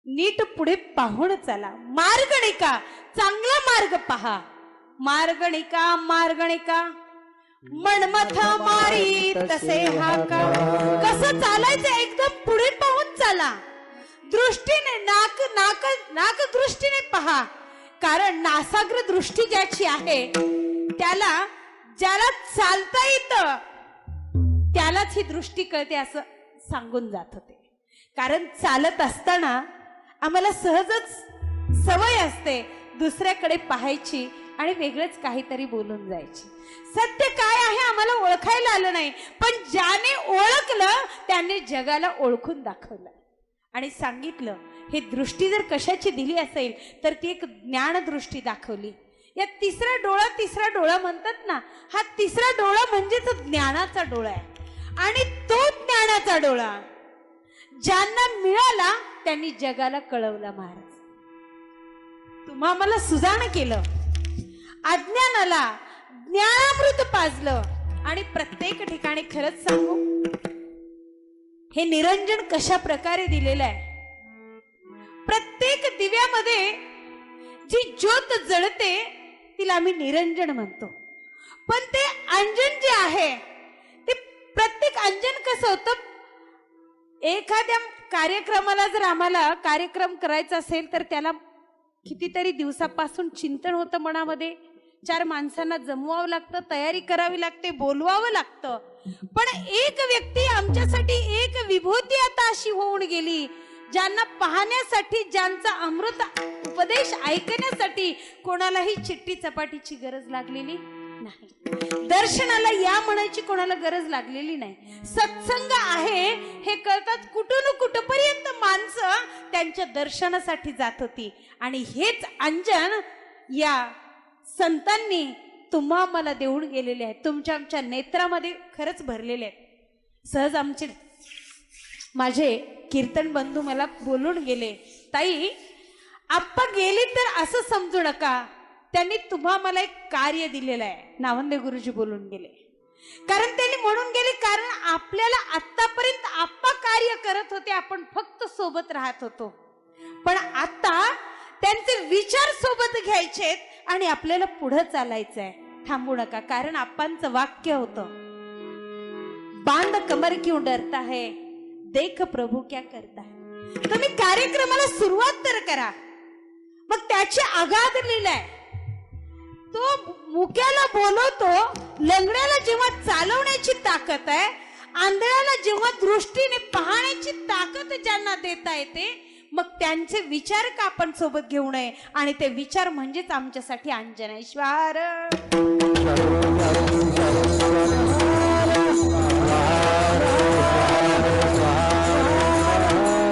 नीट पुढे पाहून चाला. मार्गणिका, चांगला मार्ग पहा. मार्गणिका मार्गणिका मनमथ मारी तसे हाका. कसं चालायचं? एकदम पुढे पाहून चाला. दृष्टीने नाक नाक नाक दृष्टीने पहा. कारण नासाग्र दृष्टी ज्याची आहे त्याला, ज्याला चालता येतं त्यालाच ही दृष्टी कळते असं सांगून जात होते. कारण चालत असताना आम्हाला सहजच सवय असते दुसऱ्याकडे पाहायची आणि वेगळंच काहीतरी बोलून जायची. सत्य काय आहे आम्हाला ओळखायला आलं नाही, पण ज्याने ओळखलं त्याने जगाला ओळखून दाखवलं आणि सांगितलं. ही दृष्टी जर कशाची दिली असेल तर ती एक ज्ञान दृष्टी दाखवली. या तिसरा डोळा म्हणतात ना, हा तिसरा डोळा म्हणजेच ज्ञानाचा डोळा आहे. आणि तो ज्ञानाचा डोळा ज्यांना मिळाला त्यांनी जगाला कळवला. महाराज तुम्हा मला सुजाण केलं, अज्ञानाला ज्ञानामृत पाजलं. आणि प्रत्येक ठिकाणी खरंच सांगू, हे निरंजन कशा प्रकारे दिलेलं आहे. प्रत्येक दिव्यामध्ये जी ज्योत जळते तिला आम्ही निरंजन म्हणतो. पण ते अंजन जे आहे ते प्रत्येक अंजन कसं होतं, एखाद्या कार्यक्रमाला जर आम्हाला कार्यक्रम करायचा असेल तर त्याला कितीतरी दिवसापासून चिंतन होतं मनामध्ये. 4 माणसांना जमवावं लागतं, तयारी करावी लागते, बोलवावं लागतं. पण एक व्यक्ती आमच्यासाठी, एक विभूती आता अशी होऊन गेली, ज्यांना पाहण्यासाठी, ज्यांचा अमृत उपदेश ऐकण्यासाठी कोणालाही चिठ्ठी चपाटीची गरज लागलेली नाही. दर्शनाला या म्हणायची कोणाला गरज लागलेली नाही. सत्संग आहे हे कळतात कुठून कुठपर्यंत माणसं त्यांच्या दर्शनासाठी जात होती. आणि हेच अंजन या संतांनी तुम्हा मला देऊन गेलेले आहेत. तुमच्या आमच्या नेत्रामध्ये खरंच भरलेले आहेत. सहज आमचे माझे कीर्तन बंधू मला बोलून गेले, ताई आप्पा गेली तर असं समजू नका, त्यांनी तुम्हा मला एक कार्य दिलेलं आहे. नावंदे गुरुजी बोलून गेले. कारण त्यांनी म्हणून गेले, कारण आपल्याला आतापर्यंत आप्पा कार्य करत होते, आपण फक्त सोबत राहत होतो. पण आता त्यांचे विचार सोबत घ्यायचेत आणि आपल्याला पुढे चालायचं आहे. थांबू नका. कारण आप्पांचं वाक्य होतं, बांध कमर क्यों डरता है, देख प्रभू क्या करता है. तुम्ही कार्यक्रमाला सुरुवात तर करा. मग त्याची आघात लिहिलाय, तो मुक्याला बोलवतो, लंगड्याला जेव्हा चालवण्याची ताकद आहे, आंधळ्याला जेव्हा दृष्टीने पाहण्याची ताकद ज्यांना देता येते, मग त्यांचे विचार का आपण सोबत घेऊ नये. आणि ते विचार म्हणजेच आमच्यासाठी अंजनेश्वर.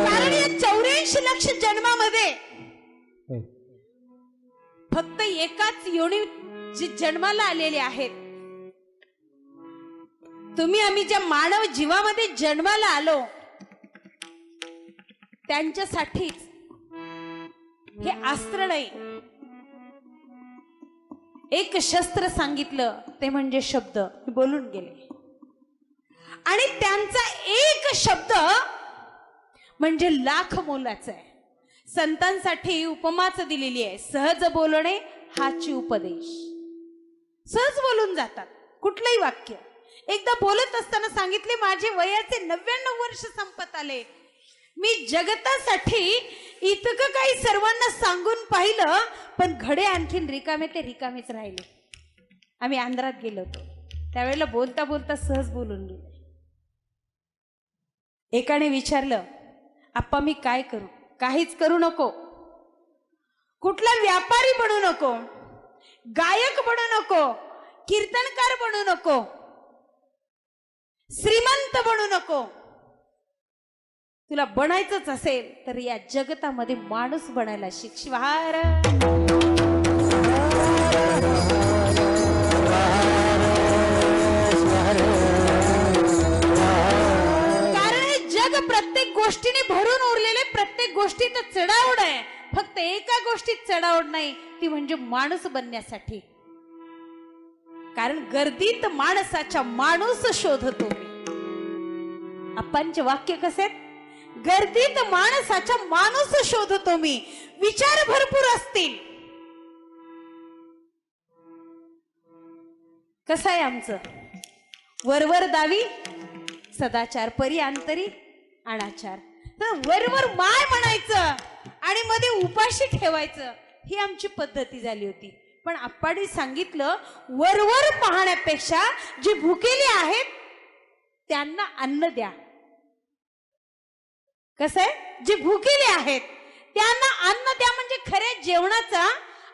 कारण या 84 लक्ष जन्मामध्ये फक्त एकाच योनी जे जन्माला आलेले आहेत. तुम्ही आम्ही ज्या मानव जीवामध्ये जन्माला आलो त्यांच्यासाठीच हे अस्त्र नाही, एक शस्त्र सांगितलं ते म्हणजे शब्द. बोलून गेले आणि त्यांचा एक शब्द म्हणजे लाख मोलाचा आहे. संतांसाठी उपमाच दिलेली आहे, सहज बोलणे हाची उपदेश. सहज बोलून जातात कुठलंही वाक्य. एकदा बोलत असताना सांगितले, माझे वयाचे 99 वर्ष संपत आले, मी जगतासाठी इतकं काही सर्वांना सांगून पाहिलं, पण घडे आणखीन रिकामे ते रिकामेच राहिले. आम्ही आंध्रात गेलो होतो, त्यावेळेला बोलता बोलता सहज बोलून गेले. एकाने विचारलं, आप्पा मी काय करू? काहीच करू नको, कुठला व्यापारी बनू नको, गायक बनू नको, कीर्तनकार बनू नको, श्रीमंत बनू नको. तुला बनायचंच असेल तर या जगतामध्ये माणूस बनायला शिक. शिवार कारण हे जग प्रत्येक गोष्टीने भरून उरलेले, प्रत्येक गोष्टीत चढावड आहे. फक्त एका गोष्टीत चढावड नाही, ती म्हणजे माणूस बनण्यासाठी. कारण गर्दीत माणसाच्या माणूस शोधतो मी. आप्पांचे वाक्य कसे आहेत? गर्दीत माणसाच्या माणूस शोधतो मी. विचार भरपूर असतील. कसं आहे आमचं? वरवर दावी सदाचार, परी अंतरी अनाचार. तर वरवर माय म्हणायचं आणि मध्ये उपाशी ठेवायचं, ही आमची पद्धती झाली होती. पण आप्पांनी सांगितलं, वरवर पाहण्यापेक्षा जे भुकेले आहेत त्यांना अन्न द्या. कसं आहे? जे भुकेले आहेत त्यांना अन्न द्या, म्हणजे खऱ्या जेवणाचा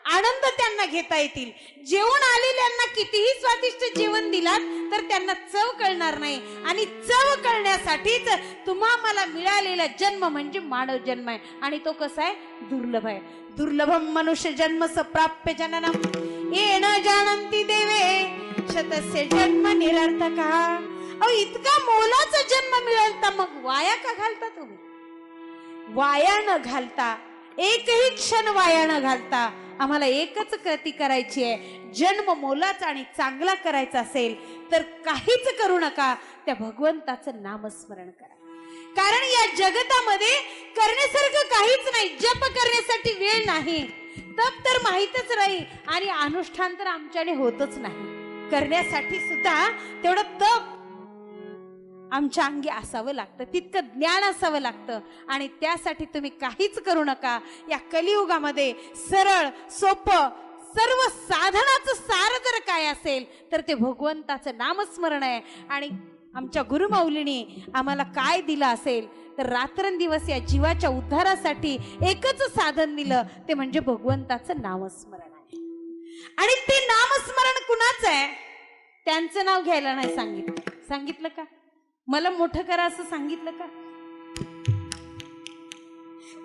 आनंद त्यांना घेता येतील. जेवण आलेल्यांना कितीही स्वादिष्ट जेवण दिलात तर त्यांना चव कळणार नाही. आणि चव कळण्यासाठीच तुम्हा मला मिळालेला जन्म म्हणजे मानव जन्म आहे. आणि तो कसा आहे? दुर्लभ आहे. दुर्लभम मनुष्य जन्म प्राप्य जननम येन जानंती देवे शतस्य जन्म निरर्थक. अहो इतका मोलाचा जन्म मिळाल तर मग वाया का घालता तुम्ही? वाया न घालता, एकही क्षण वाया न घालता आम्हाला एकच कृती करायची आहे. जन्म मोलाचा आणि चांगला करायचा असेल तर काहीच करू नका, त्या भगवंताचं नामस्मरण करा. कारण या जगतामध्ये करण्यासारखं काहीच नाही. जप करण्यासाठी वेळ नाही, तप तर माहीतच नाही, आणि अनुष्ठान तर आमच्याने होतच नाही. करण्यासाठी सुद्धा तेवढं तप आमच्या अंगी असावं लागतं, तितकं ज्ञान असावं लागतं. आणि त्यासाठी तुम्ही काहीच करू नका. या कलियुगामध्ये सरळ सोपं सर्व साधनाचं सार जर काय असेल तर ते भगवंताचं नामस्मरण आहे. आणि आमच्या गुरुमाऊलींनी आम्हाला काय दिलं असेल तर रात्रंदिवस या जीवाच्या उद्धारासाठी एकच साधन दिलं, ते म्हणजे भगवंताचं नामस्मरण आहे. आणि ते नामस्मरण कुणाचं आहे? त्यांचं नाव घ्यायला नाही सांगितलं का? मला मोठं करा असं सांगितलं का?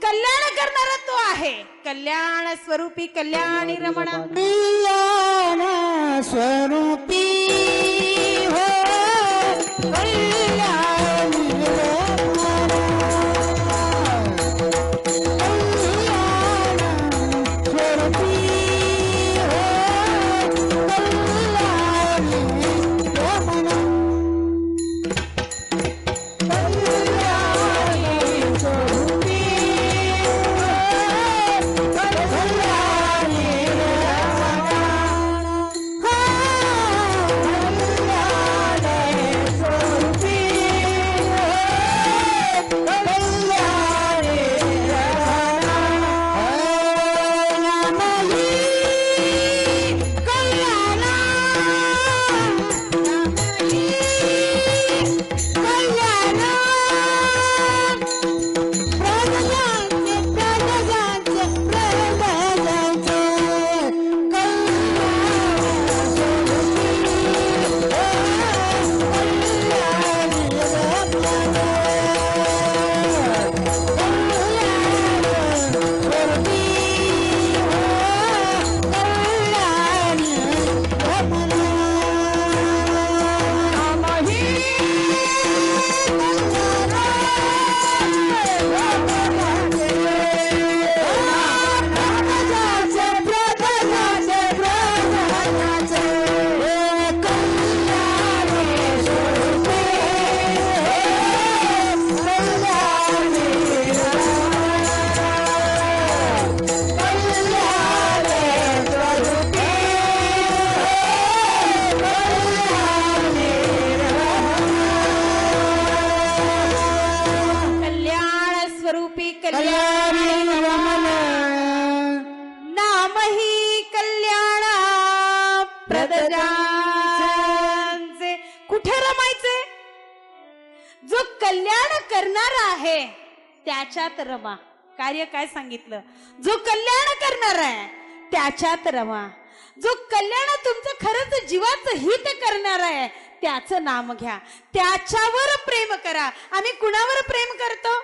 कल्याण करणारा तो आहे. कल्याण स्वरूपी कल्याणी रमणा. कल्याण स्वरूपी हो कल्याणी रमणा. कल्याण स्वरूपी हो कल्याणी रमणा. कल्याणी स्वरूपी स्वरूपी कल्याणी कल्याण रमण नामही कल्याण प्रदजांचे. कुठे रमायचे? जो कल्याण करणारा आहे त्याच्यात रमा. कार्य काय सांगितलं? जो कल्याण करणार आहे त्याच्यात रमा. जो कल्याण तुमचं खरंच जीवाचं हित करणार आहे त्याचं नाम घ्या, त्याच्यावर प्रेम करा. आम्ही कुणावर प्रेम करतो?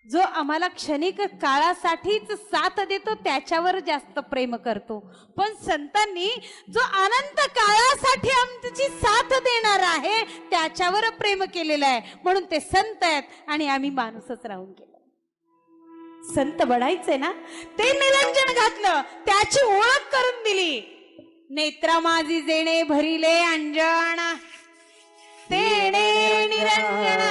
जो आम्हाला क्षणिक काळासाठीच साथ देतो त्याच्यावर जास्त प्रेम करतो. पण संतांनी जो अनंत काळासाठी आमची साथ देणार आहे त्याच्यावर प्रेम केलेलं आहे. म्हणून ते संत आहेत आणि आम्ही माणूसच राहून गेलो. संत बनायचे ना, ते निरंजन घातलं, त्याची ओळख करून दिली. नेत्रा माझी जेणे भरिले अंजन तेणे निरंजन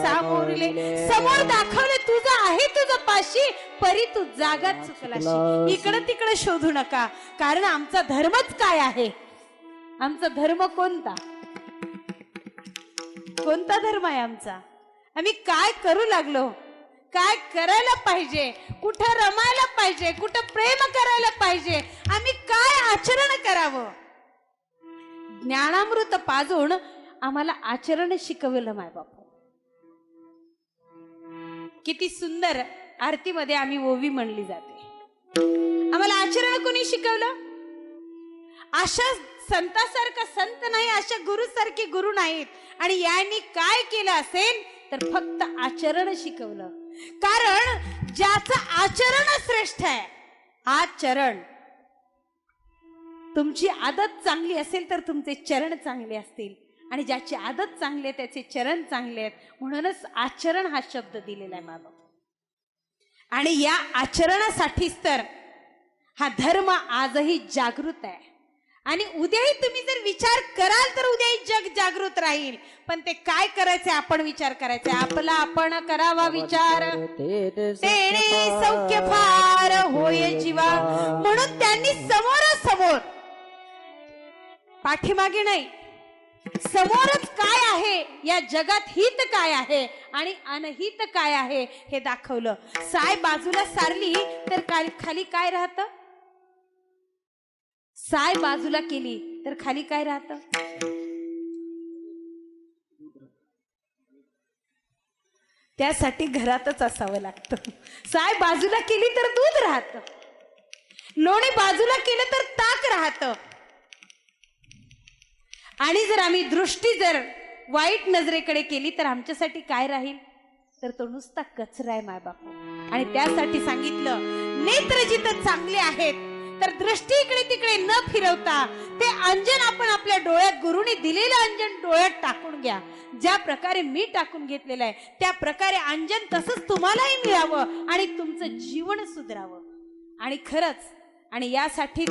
सामोरले. समोर दाखवले तुझं आहे तुझं पाशी, परी तू जागात चुकलाशी. इकडं तिकडे शोधू नका, कारण आमचा धर्मच काय आहे. आमचा धर्म कोणता? कोणता धर्म आहे आमचा? आम्ही काय करू लागलो, काय करायला पाहिजे, कुठं रमायला पाहिजे, कुठं प्रेम करायला पाहिजे, आम्ही काय आचरण करावं. ज्ञानामृत पाजून आम्हाला आचरण शिकवलं माय बापू. किती सुंदर आरतीमध्ये आम्ही ओवी म्हणली जाते. आम्हाला आचरण कोणी शिकवलं? अशा संतासारखा संत नाही, अशा गुरुसारखे गुरु नाहीत. आणि यांनी काय केलं असेल तर फक्त आचरण शिकवलं. कारण ज्याचं आचरण श्रेष्ठ आहे, आचरण. तुमची आदत चांगली असेल तर तुमचे चरण चांगले असतील, आणि ज्याची आदत चांगली आहे त्याचे चरण चांगले आहेत. म्हणूनच आचरण हा शब्द दिलेला आहे बाबा. आणि या आचरणासाठीच तर हा धर्म आजही जागृत आहे. आणि उद्याही तुम्ही जर विचार कराल तर उद्याही जग जागृत राहील. पण ते काय करायचे आपण विचार करायचे. आपला आपण करावा विचार, तेणे सौख्य फार होय जीवा. म्हणून त्यांनी समोरासमोर, पाठीमागे नाही, समोरच काय आहे, या जगात हित काय आहे आणि अनहित काय आहे हे दाखवलं. साय बाजूला सारली तर खाली काय राहतं? साय बाजूला केली तर खाली काय राहतं? त्यासाठी घरातच असावं लागतं. साय बाजूला केली तर दूध राहतं, लोणी बाजूला केलं तर ताक राहतं. आणि जर आम्ही दृष्टी जर वाईट नजरेकडे केली तर आमच्यासाठी काय राहील? तर तो नुसता कचरा आहे माय बापू. आणि त्यासाठी सांगितलं, नेत्र जिथं चांगले आहेत तर दृष्टी इकडे तिकडे न फिरवता ते अंजन आपण आपल्या डोळ्यात, गुरुने दिलेलं अंजन डोळ्यात टाकून घ्या. ज्या प्रकारे मी टाकून घेतलेलं आहे त्या प्रकारे अंजन तसंच तुम्हालाही मिळावं आणि तुमचं जीवन सुधारावं. आणि खरंच, आणि यासाठीच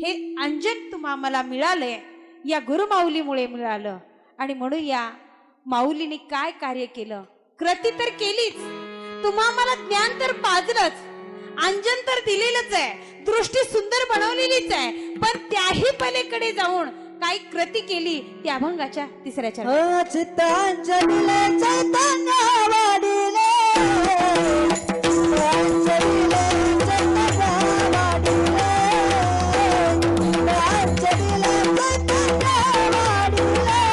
हे अंजन तुम्हाला मिळालंय, या गुरुमाऊलीमुळे मिळालं. आणि म्हणून या माऊलीने काय कार्य केलं? कृती तर केलीच, तुम्हाला ज्ञान तर पाजलंच, अंजन तर दिलेलंच आहे, दृष्टी सुंदर बनवलेलीच आहे. पण त्याही पलीकडे जाऊन काही कृती केली ती अभंगाच्या तिसऱ्या चरणात. चित्तांजलीला चैतन्य वाढिले, चित्तांजलीला चैतन्य वाढिले, चित्तांजलीला चैतन्य वाढिले,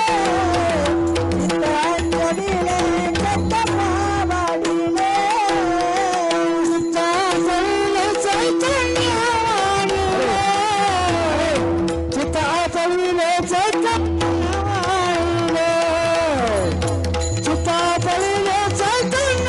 चित्तांजलीला चैतन्य वाढिले, चित्तांजलीला चैतन्य वाढिले, चित्तांजलीला चैतन्य वाढिले, चित्तांजलीला चैतन्य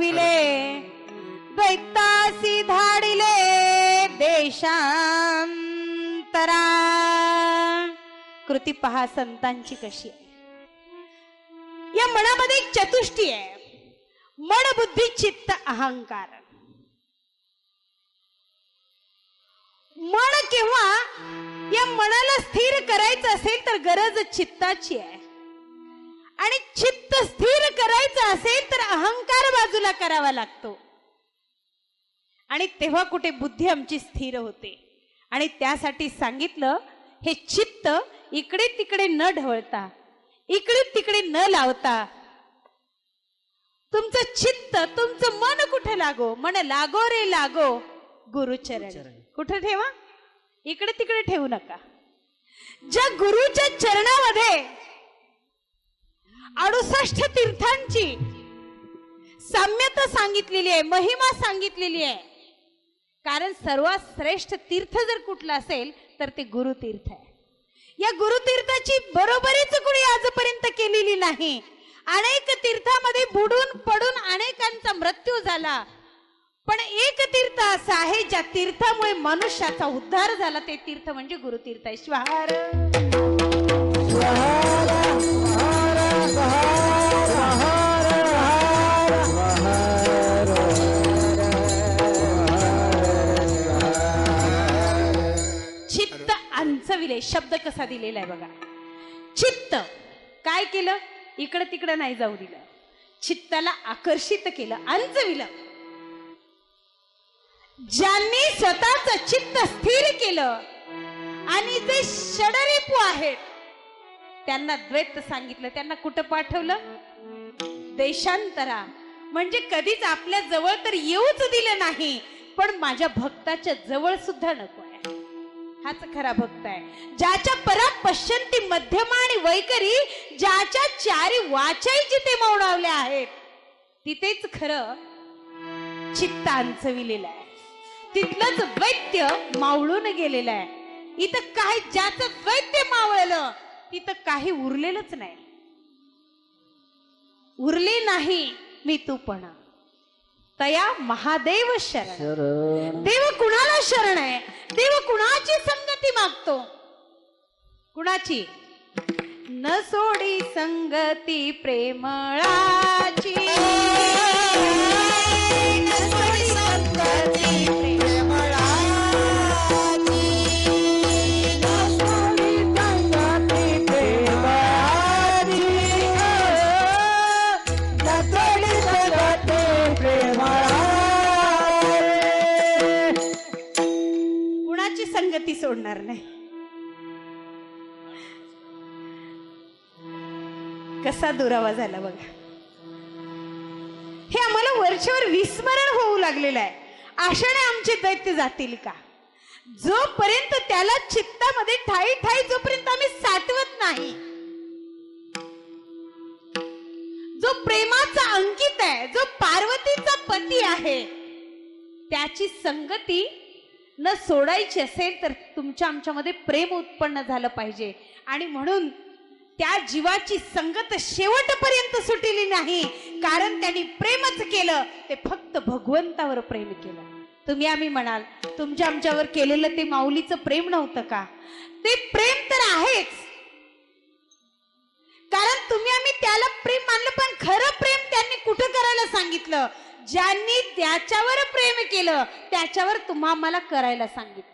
घडविले दैतासी धाडिले देशांतरा. कृती पहा संतांची कशी आहे. या मनामध्ये एक चतुष्टी आहे. मन बुद्धी चित्त अहंकार. मन किंवा या मनाला स्थिर करायचं असेल तर गरज चित्ताची आहे, आणि चित्त स्थिर करायचं असेल तर अहंकार बाजूला करावा लागतो, आणि तेव्हा कुठे बुद्धी आमची स्थिर होते. आणि त्यासाठी सांगितलं हे चित्त इकडे तिकडे न ढवळता, इकडे तिकडे न लावता, तुमचं चित्त तुमचं मन कुठे लागो. मन लागो रे लागो गुरुचरण. कुठे ठेवा? इकडे तिकडे ठेवू नका. ज्या गुरुच्या चरणामध्ये 68 तीर्थांची साम्यता सांगितलेली आहे, महिमा सांगितलेली आहे. कारण सर्वात श्रेष्ठ तीर्थ जर कुठलं असेल तर ते गुरुतीर्थ आहे. या गुरुतीर्थाची बरोबरीच कुणी आजपर्यंत केलेली नाही. अनेक तीर्थामध्ये बुडून पडून अनेकांचा मृत्यू झाला, पण एक तीर्थ असं आहे ज्या तीर्थामुळे मनुष्याचा उद्धार झाला. ते तीर्थ म्हणजे गुरुतीर्थ आहे. श्वाहार चित्त अंचविले. शब्द कसा दिलेला आहे बघा. चित्त काय केलं? इकडे तिकडे नाही जाऊ दिलं, चित्ताला आकर्षित केलं, अंचविलं. ज्यांनी स्वतःच चित्त स्थिर केलं आणि जे षडरिपू आहेत त्यांना द्वैत सांगितलं, त्यांना कुठं पाठवलं? देशांतरा. म्हणजे कधीच आपल्या जवळ तर येऊच दिलं नाही, पण माझ्या भक्ताच्या जवळ सुद्धा नको आहे. हाच खरा भक्त आहे. ज्याच्या परा पश्यंती मध्यमा आणि वैकरी, ज्याच्या चारी वाचाई जिथे मौनावल्या आहेत तिथेच खरं चित्त अंचविलेलं आहे. तिथलंच द्वैत्य मावळून गेलेलं आहे. इथं काय ज्याचं द्वैत्य मावळलं तिथं काही उरलेलंच नाही. उरले नाही मी तूपणा तया महादेव शरण. देव कुणाला शरण आहे? देव कुणाची संगती मागतो? कुणाची? न सोडी संगती प्रेमळाची. न सोडी संगती प्रेमळाची. न सोडी संगती प्रेमाची. न सोडी संगती प्रेमाची. कुणाची संगती सोडणार नाही. कसा दुरावा झाला बघा. हे आम्हाला वरच्यावर विस्मरण होऊ लागलेलं आहे. आशाने आमचे दैत्य जातील का? जोपर्यंत त्याला चित्तामध्ये ठाई ठाई जोपर्यंत आम्ही साठवत नाही, जो प्रेमाचा अंकित आहे, जो पार्वतीचा पती आहे, त्याची संगती न सोडायची असेल तर तुमच्या आमच्यामध्ये प्रेम उत्पन्न झालं पाहिजे. आणि म्हणून त्या जीवाची संगत शेवटपर्यंत सुटली नाही, कारण त्यांनी प्रेमच केलं. ते फक्त भगवंतावर प्रेम केलं. तुम्ही आम्ही म्हणाल तुमच्या आमच्यावर केलेलं ते माऊलीचं प्रेम नव्हतं का? ते प्रेम तर आहेच, कारण तुम्ही आम्ही त्याला प्रेम मानलं, पण खरं प्रेम त्यांनी कुठं करायला सांगितलं? ज्यांनी त्याच्यावर प्रेम केलं त्याच्यावर तुम्हा मला करायला सांगितलं.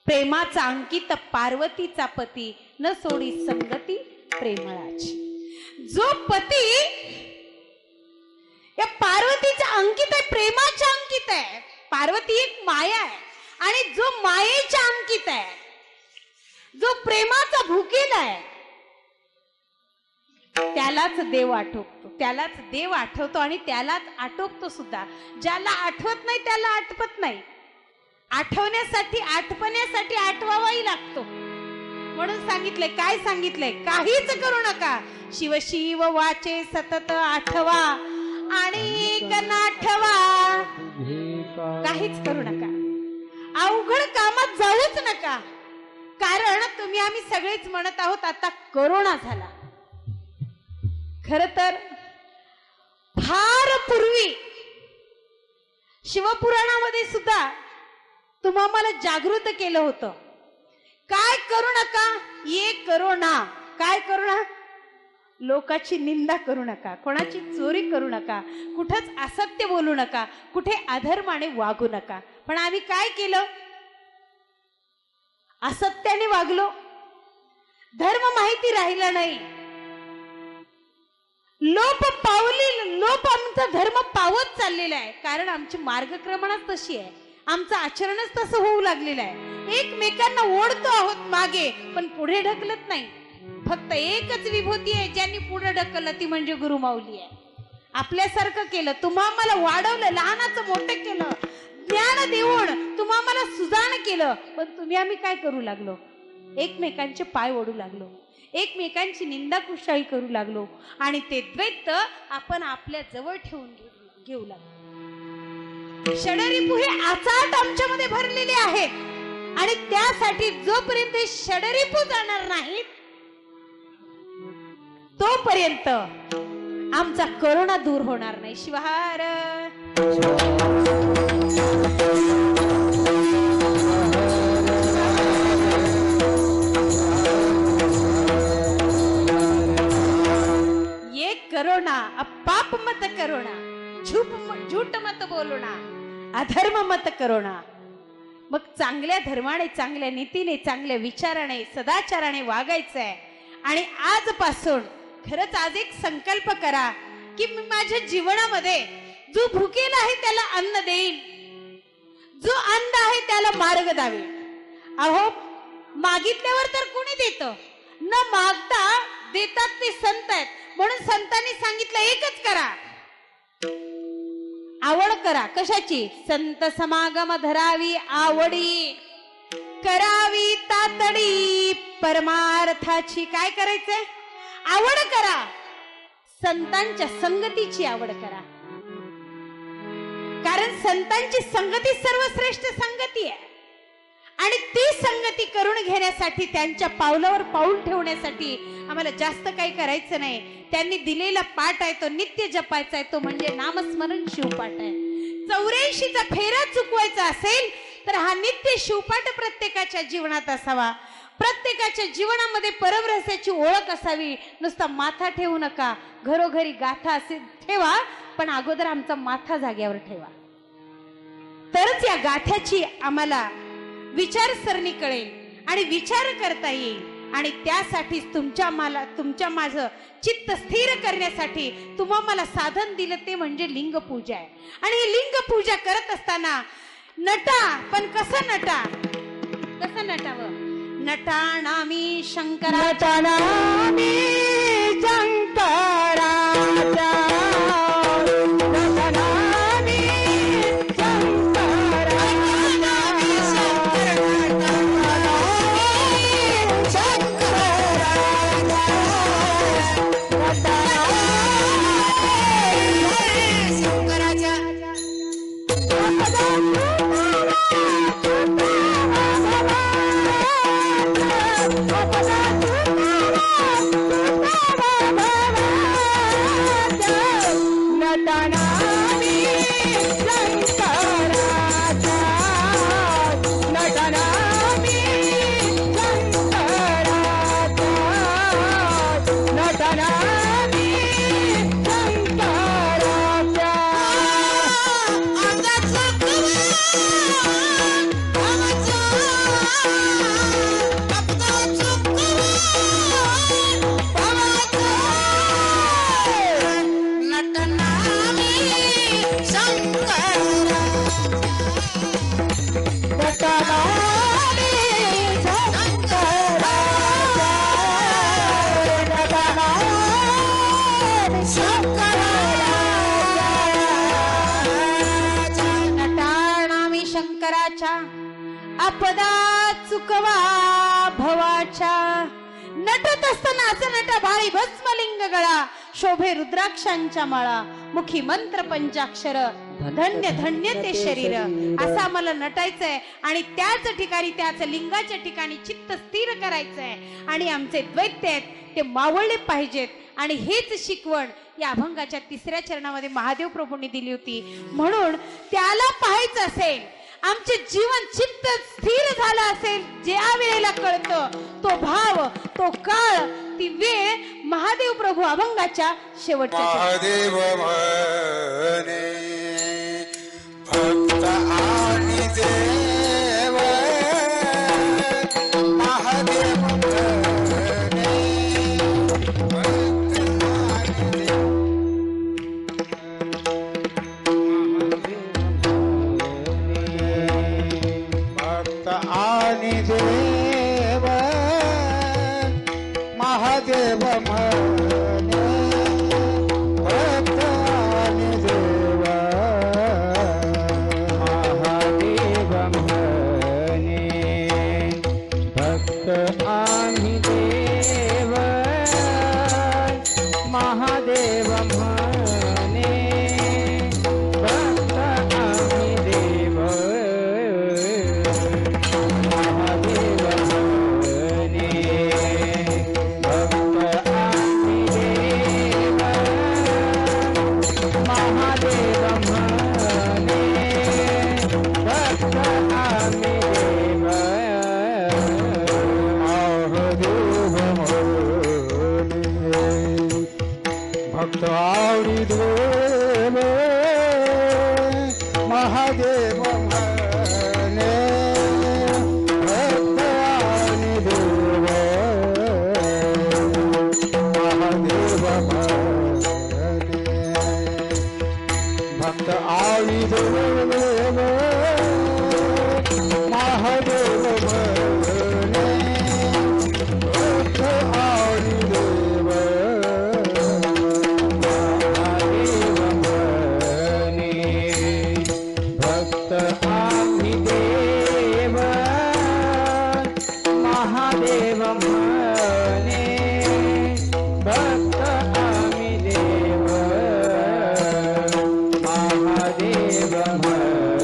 प्रेमाचा अंकित पार्वतीचा पती, न सोडी संगती प्रेमळाची. जो पती या पार्वतीचा अंकित आहे, प्रेमाच्या अंकित आहे. पार्वती एक माया आहे, आणि जो मायेच्या अंकित आहे, जो प्रेमाचा भुकेला आहे, त्यालाच देव आठवतो. त्यालाच देव आठवतो आणि त्यालाच आटोपतो सुद्धा. ज्याला आठवत नाही त्याला आठवत नाही. आठवण्यासाठी आठवण्यासाठी आठवावाही लागतो. म्हणून सांगितलंय, काय सांगितलंय? काहीच करू नका, शिव शिव वाचे सतत आठवा आणि नाठवा. काहीच करू नका, अवघड कामात जाऊच नका. कारण तुम्ही आम्ही सगळेच म्हणत आहोत आता कोरोना झाला. खर तर शिवपुराणामध्ये सुद्धा तुम्हा मला जागृत केलं होतं. काय करू नका, ये करो ना. काय करू ना? लोकाची निंदा करू नका, कोणाची चोरी करू नका, कुठंच असत्य बोलू नका, कुठे अधर्माने वागू नका. पण आम्ही काय केलं? असत्याने वागलो, धर्म माहिती राहिला नाही, लोप आमचा धर्म पावत चाललेला आहे. कारण आमची मार्गक्रमणच तशी आहे, आमचं आचरणच तसं होऊ लागलेलं आहे. एकमेकांना ओढतो आहोत मागे, पण पुढे ढकलत नाही. फक्त एकच विभूती आहे ज्यांनी पुढे ढकललं, ती म्हणजे गुरुमाऊली आहे. आपल्यासारखं केलं, तुम्हा मला वाढवलं, लहानाचं मोठं केलं, ज्ञान देऊन तुम्हा मला सुजाण केलं. पण तुम्ही आम्ही काय करू लागलो? एकमेकांचे पाय ओढू लागलो, एकमेकांची निंदा कुशाळी करू लागलो, आणि ते द्वैत आपण आपल्या जवळ ठेवून घेऊ लागलो. षडरिपू हे आचाट आमच्यामध्ये भरलेले आहेत, आणि त्यासाठी जोपर्यंत हे षडरिपू जाणार नाहीत तोपर्यंत आमचा करोना दूर होणार नाही. शिवहार. ये करोना पाप मत करोना, झूठ मत बोलना, अधर्म मत करोना. मग चांगल्या धर्माने, चांगल्या नीतीने, चांगल्या विचाराने, सदाचाराने वागायचंय. आणि आजपासून खरंच आज एक संकल्प करा की मी माझ्या जीवनामध्ये जो भुकेला आहे त्याला अन्न देईल, जो अंध आहे त्याला मार्ग दावेल. अहो, मागितल्यावर तर कोणी देतं? न मागता देतात ते संत आहेत. म्हणून संतांनी सांगितलं एकच करा, आवड करा. कशाची? संत समागम धरावी आवडी, करावी तातडी परमार्थाची. काय करायचंय? आवड करा, संतांच्या संगतीची आवड करा. कारण संतांची संगती सर्वश्रेष्ठ संगती आहे, आणि ती संगती करून घेण्यासाठी, त्यांच्या पावलावर पाऊल ठेवण्यासाठी आम्हाला जास्त काही करायचं नाही. त्यांनी दिलेला पाठ आहे तो नित्य जपायचा आहे, तो म्हणजे नामस्मरण शिवपाठ आहे. 84चा फेरा चुकवायचा असेल तर हा नित्य शिवपाठ प्रत्येकाच्या जीवनात असावा. प्रत्येकाच्या जीवनामध्ये परमरसाची ओळख असावी. नुसता माथा ठेवू नका, घरोघरी गाथा असे ठेवा, पण अगोदर आमचा माथा जाग्यावर ठेवा. तरच या गाथ्याची आम्हाला विचारसरणी कळेल आणि विचार करता येईल. आणि त्यासाठीच तुमच्या माझं चित्त स्थिर करण्यासाठी तुम्हा मला साधन दिलं, ते म्हणजे लिंगपूजा आहे. आणि ही लिंगपूजा करत असताना नटा, पण कसं नटा? कसं नटावं? नटानामी शंकराचा, नटनामी शंकराचा, नटनामी आपदा चुकवा भवाच्या. नटत असताना असं नटा भाळी भस्मलिंग गळा, शोभे रुद्राक्षांच्या माळा, मुखी मंत्र पंचाक्षर, धन्य धन्य ते शरीर. असं आम्हाला नटायचंय आणि त्याच ठिकाणी, त्याच लिंगाच्या ठिकाणी चित्त स्थिर करायचंय. आणि आमचे द्वैत्य आहेत ते मावळले पाहिजेत. आणि हेच शिकवण या अभंगाच्या 3ऱ्या चरणामध्ये महादेव प्रभूंनी दिली होती. म्हणून त्याला पाहायचं असेल, आमचे जीवन चित्त स्थिर झालं असेल, ज्या वेळेला कळतं तो भाव, तो काळ, ती वेळ महादेव प्रभू अभंगाच्या शेवटच्या महादेव म्हणे भक्त आणि देव महादेव म्हणे भक्त आणि देव महादेव म्हणे भक्त आणि देव महादेव म्हणे भक्त आणि देव महादेव म्हणे भक्त आणि देव महादेव म्हणे भक्त आणि देव महादेव म्हणे भक्त आणि देव महादेव म्हणे भक्त आवडी देव महादेव म्हणे भक्त आणि देव महादेव म्हणे भक्त आवडी देव महादेव म्हणे भक्त आवडी देव भक्त आम्ही देव महादेव म्हणे भक्त आम्ही देव महादेव म्हणे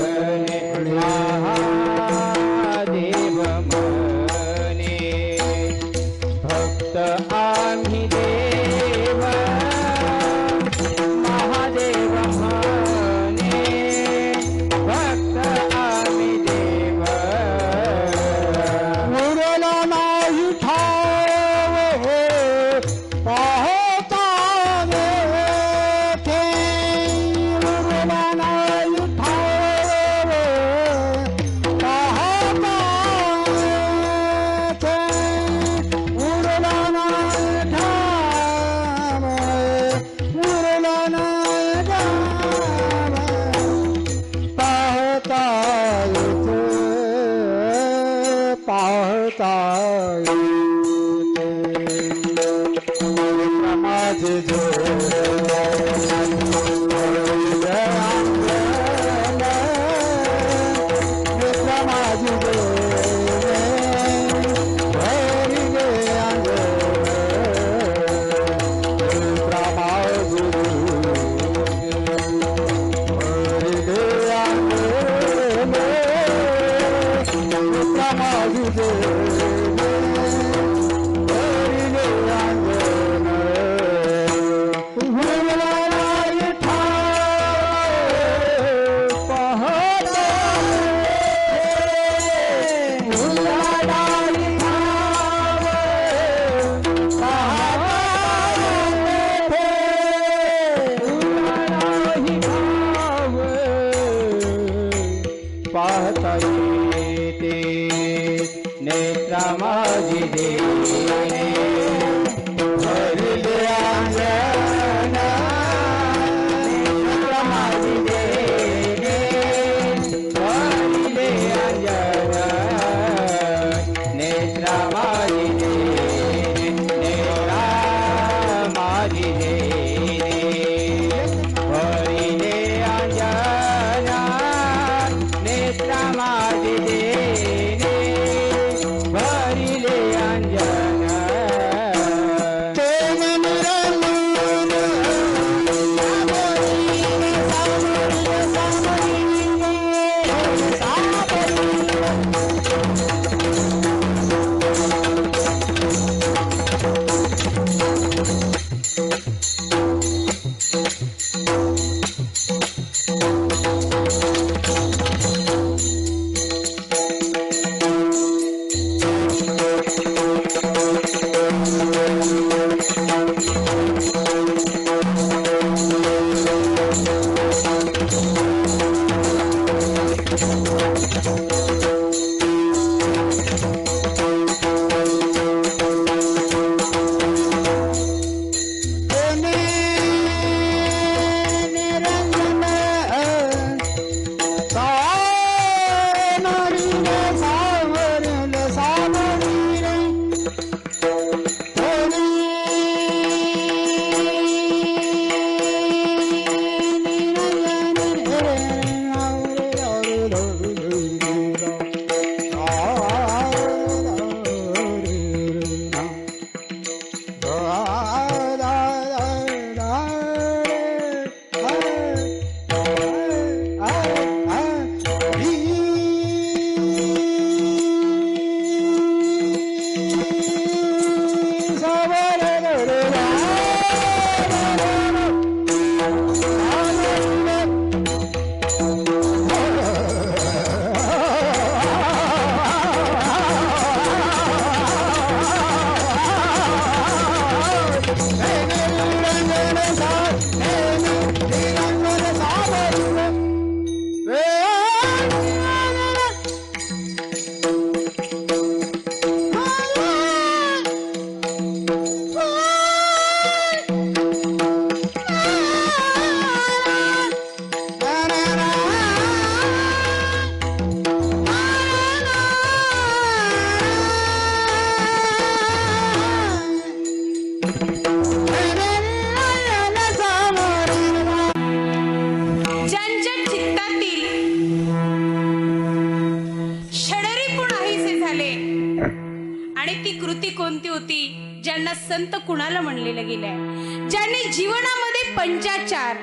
त्यांना संत कुणाला म्हणलेलं गेलंय? ज्यांनी जीवनामध्ये पंचाचार,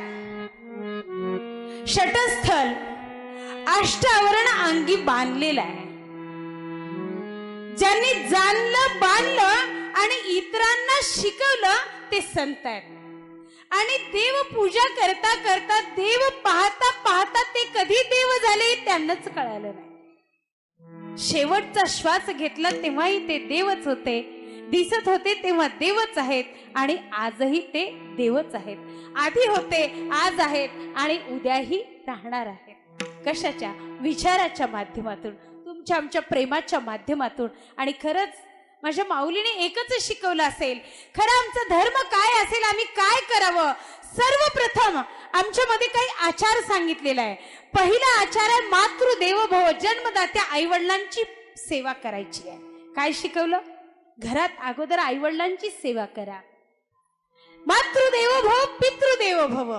षटस्थल, अष्टावरण अंगी बांधलेला आहे, ज्यांनी जाणलं, बांधलं आणि इतरांना शिकवलं, ते संत आहेत. आणि देव पूजा करता करता, देव पाहता पाहता ते कधी देव झाले त्यांनाच कळालं नाही. शेवटचा श्वास घेतला तेव्हाही ते देवच होते, दिसत होते तेव्हा देवच आहेत आणि आजही ते देवच आहेत. आधी होते, आज आहेत आणि उद्याही राहणार आहेत. कशाच्या? विचाराच्या माध्यमातून, तुमच्या आमच्या प्रेमाच्या माध्यमातून. आणि खरंच माझ्या माऊलीने एकच शिकवलं असेल, खरं आमचा धर्म काय असेल, आम्ही काय करावं. सर्वप्रथम आमच्यामध्ये काही आचार सांगितलेला आहे. पहिला आचार आहे मातृदेवोभव, जन्मदात्या आईवडिलांची सेवा करायची आहे. काय शिकवलं? घरात अगोदर आईवडिलांची सेवा करा. मातृदेवोभव, पितृदेवोभव,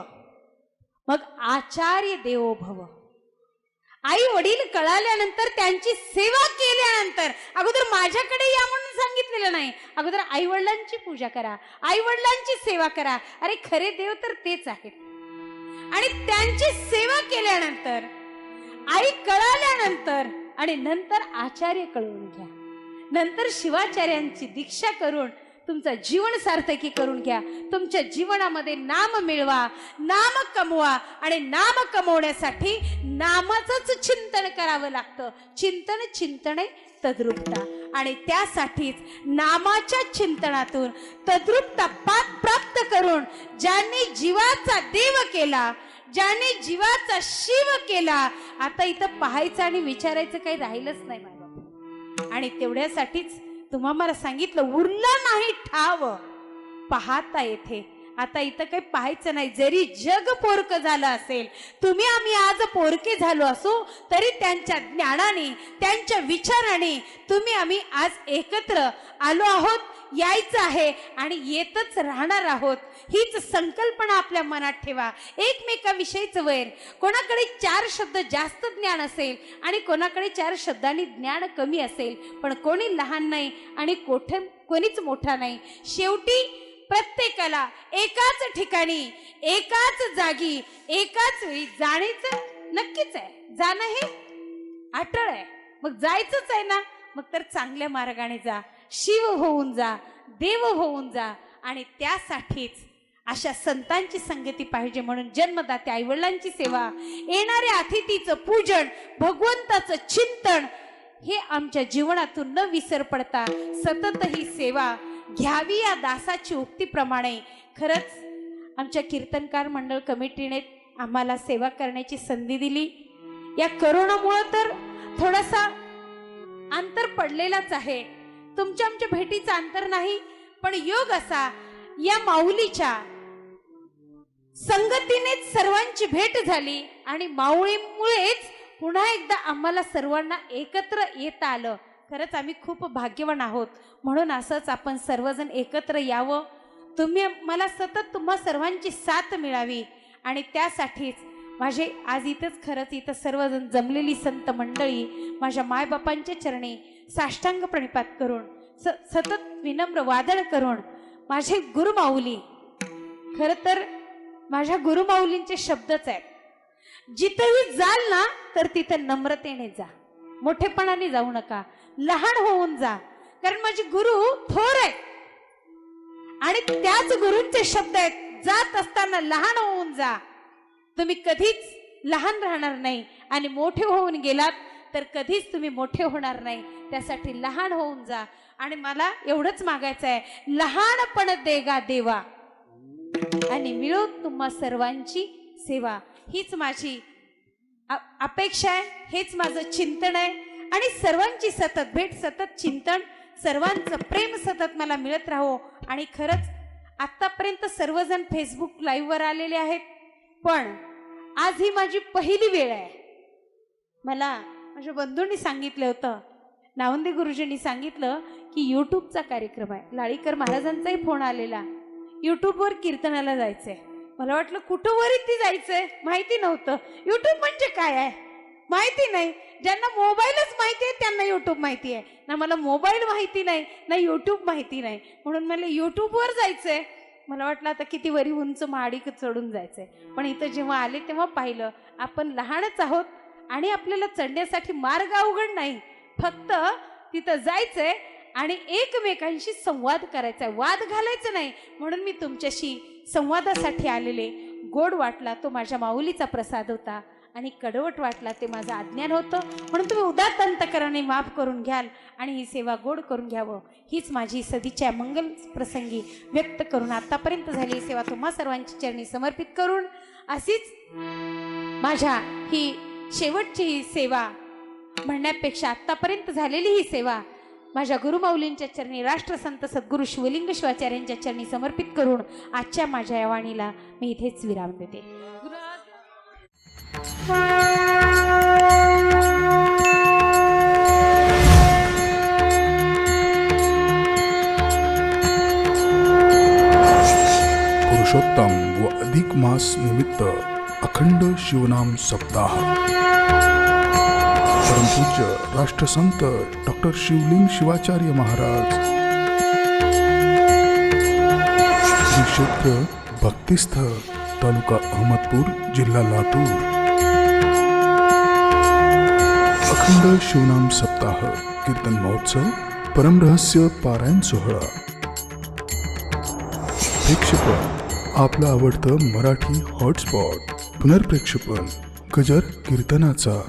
मग आचार्य देवोभव. आई वडील कळाल्यानंतर, त्यांची सेवा केल्यानंतर, अगोदर माझ्याकडे या म्हणून सांगितलेलं नाही, अगोदर आई वडिलांची पूजा करा, आई वडिलांची सेवा करा. अरे खरे देव तर तेच आहेत. आणि त्यांची सेवा केल्यानंतर, आई कळाल्यानंतर, आणि नंतर आचार्य कळवून घ्या. नंतर शिवाचार्यांची दीक्षा करून तुमचं जीवन सार्थकी करून घ्या. तुमच्या जीवनामध्ये नाम मिळवा, नाम कमवा. आणि नाम कमवण्यासाठी नामाचंच चिंतन करावं लागतं. चिंतन चिंतने तद्रूपता. आणि त्यासाठीच नामाच्या चिंतनातून तद्रूपता प्राप्त करून, ज्यांनी जीवाचा देव केला, ज्याने जीवाचा शिव केला, आता इथं पाहायचं आणि विचारायचं काही राहिलंच नाही माझं. आणि तेवढ्यासाठीच तुम्हा मला सांगितलं, उरलं नाही ठाव पाहता येथे. आता इथं काही पाहायचं नाही. जरी जग पोरकं झालं असेल, तुम्ही आम्ही आज पोरके झालो असो, तरी त्यांच्या ज्ञानाने, त्यांच्या विचाराने तुम्ही आम्ही आज एकत्र आलो आहोत, यायचं आहे आणि येतच राहणार आहोत. हीच संकल्पना आपल्या मनात ठेवा. एकमेकाविषयीचं वैर, कोणाकडे 4 शब्द जास्त ज्ञान असेल आणि कोणाकडे 4 शब्दांनी ज्ञान कमी असेल, पण कोणी लहान नाही आणि कोणीच मोठा नाही. शेवटी प्रत्येकाला एकाच ठिकाणी, एकाच जागी, एकाच वेळी जाण्याचं नक्कीच आहे. जाणं हे अटळ आहे. मग जायचंच आहे ना, मग तर चांगल्या मार्गाने जा, शिव होऊन जा, देव होऊन जा. आणि त्यासाठीच अशा संतांची संगती पाहिजे. म्हणून जन्मदात्या आईवडिलांची सेवा, येणाऱ्या अतिथीचं पूजन, भगवंताचं चिंतन, हे आमच्या जीवनातून न विसर पडता सतत ही सेवा घ्यावी या दासाची उक्तीप्रमाणे. खरंच आमच्या कीर्तनकार मंडळ कमिटीने आम्हाला सेवा करण्याची संधी दिली. या करोनामुळं तर थोडासा अंतर पडलेलाच आहे. तुमच्या आमच्या भेटीचं अंतर नाही, पण योग असा या माऊलीच्या संगतीनेच सर्वांची भेट झाली आणि माऊलीमुळेच पुन्हा एकदा आम्हाला सर्वांना एकत्र येता आलं. खरंच आम्ही खूप भाग्यवान आहोत. म्हणून असंच आपण सर्वजण एकत्र यावं. तुम्ही मला सतत तुम्हा सर्वांची साथ मिळावी. आणि त्यासाठीच माझे आज इथंच, खरंच इथं सर्वजण जमलेली संत मंडळी माझ्या मायबापांच्या चरणी साष्टांग प्रणिपात करून, सतत विनम्र वादळ करून, माझे गुरुमाऊली, खरं तर माझ्या गुरुमाऊलींचे शब्दच आहेत, जिथेही जाल ना तर तिथं नम्रतेने जा, मोठेपणाने जाऊ नका, लहान होऊन जा. कारण माझे गुरु थोर आहेत आणि त्याच गुरूंचे शब्द आहेत, जात असताना लहान होऊन जा. तुम्ही कधीच लहान राहणार नाही आणि मोठे होऊन गेलात तर कधीच तुम्ही मोठे होणार नाही. त्यासाठी लहान होऊन जा. आणि मला एवढंच मागायचं आहे, लहानपण देगा देवा आणि मिळो तुम्हा सर्वांची सेवा. हीच माझी अपेक्षा आहे, हेच माझं चिंतन आहे. आणि सर्वांची सतत भेट, सतत चिंतन, सर्वांचं प्रेम सतत मला मिळत राहो. आणि खरंच आतापर्यंत सर्वजण फेसबुक लाईव्हवर आलेले आहेत, पण आज ही माझी पहिली वेळ आहे. मला माझ्या बंधूंनी सांगितलं होतं, नावंदे गुरुजींनी सांगितलं की यूट्यूबचा कार्यक्रम आहे. लाळीकर महाराजांचाही फोन आलेला, यूट्यूबवर कीर्तनाला जायचंय. मला वाटलं कुठं वरती जायचंय, माहिती नव्हतं. यूट्यूब म्हणजे काय आहे. माहिती नाही. ज्यांना मोबाईलच माहिती आहे त्यांना युट्यूब माहिती आहे ना. मला मोबाईल माहिती नाही ना युट्यूब माहिती नाही, म्हणून मला युट्यूबवर जायचंय. मला वाटलं आता किती वरी उंच माडी चढून जायचंय, पण इथं जेव्हा आले तेव्हा पाहिलं आपण लहानच आहोत आणि आपल्याला चढण्यासाठी मार्ग अवघड नाही. फक्त तिथं जायचंय आणि एकमेकांशी संवाद करायचा, वाद घालायचं नाही. म्हणून मी तुमच्याशी संवादासाठी आलेले. गोड वाटला तो माझ्या माऊलीचा प्रसाद होता आणि कडवट वाटला ते माझं अज्ञान होतं, म्हणून तुम्ही उदात्त अंतकरणाने माफ करून घ्याल आणि ही सेवा गोड करून घ्यावं हीच माझी सदिच्छा मंगल प्रसंगी व्यक्त करून आतापर्यंत झालेली सेवा तुम्हा सर्वांची चरणी समर्पित करून, अशीच माझ्या ही शेवटची ही सेवा म्हणण्यापेक्षा आतापर्यंत झालेली ही सेवा माझ्या गुरुमाऊलींच्या चरणी राष्ट्रसंत सद्गुरू शिवलिंग शिवाचार्यांच्या चरणी समर्पित करून आजच्या माझ्या या वाणीला मी इथेच विराम देते. पुरुषोत्तम व अधिक मास निमित्त अखंड शिवनाम सप्ताह. परमपूज्य राष्ट्रसंत डॉक्टर शिवलिंग शिवाचार्य महाराज, श्री क्षेत्र भक्तिस्थळ, तालुका अहमदपूर, जिल्हा लातूर. अखंड शिवनाम सप्ताह कीर्तन महोत्सव, परमरहस्य पारायण सोहळा. प्रेक्षेपण आपलं आवडतं मराठी हॉटस्पॉट. पुनर्प्रेक्षेपण गजर कीर्तनाचा.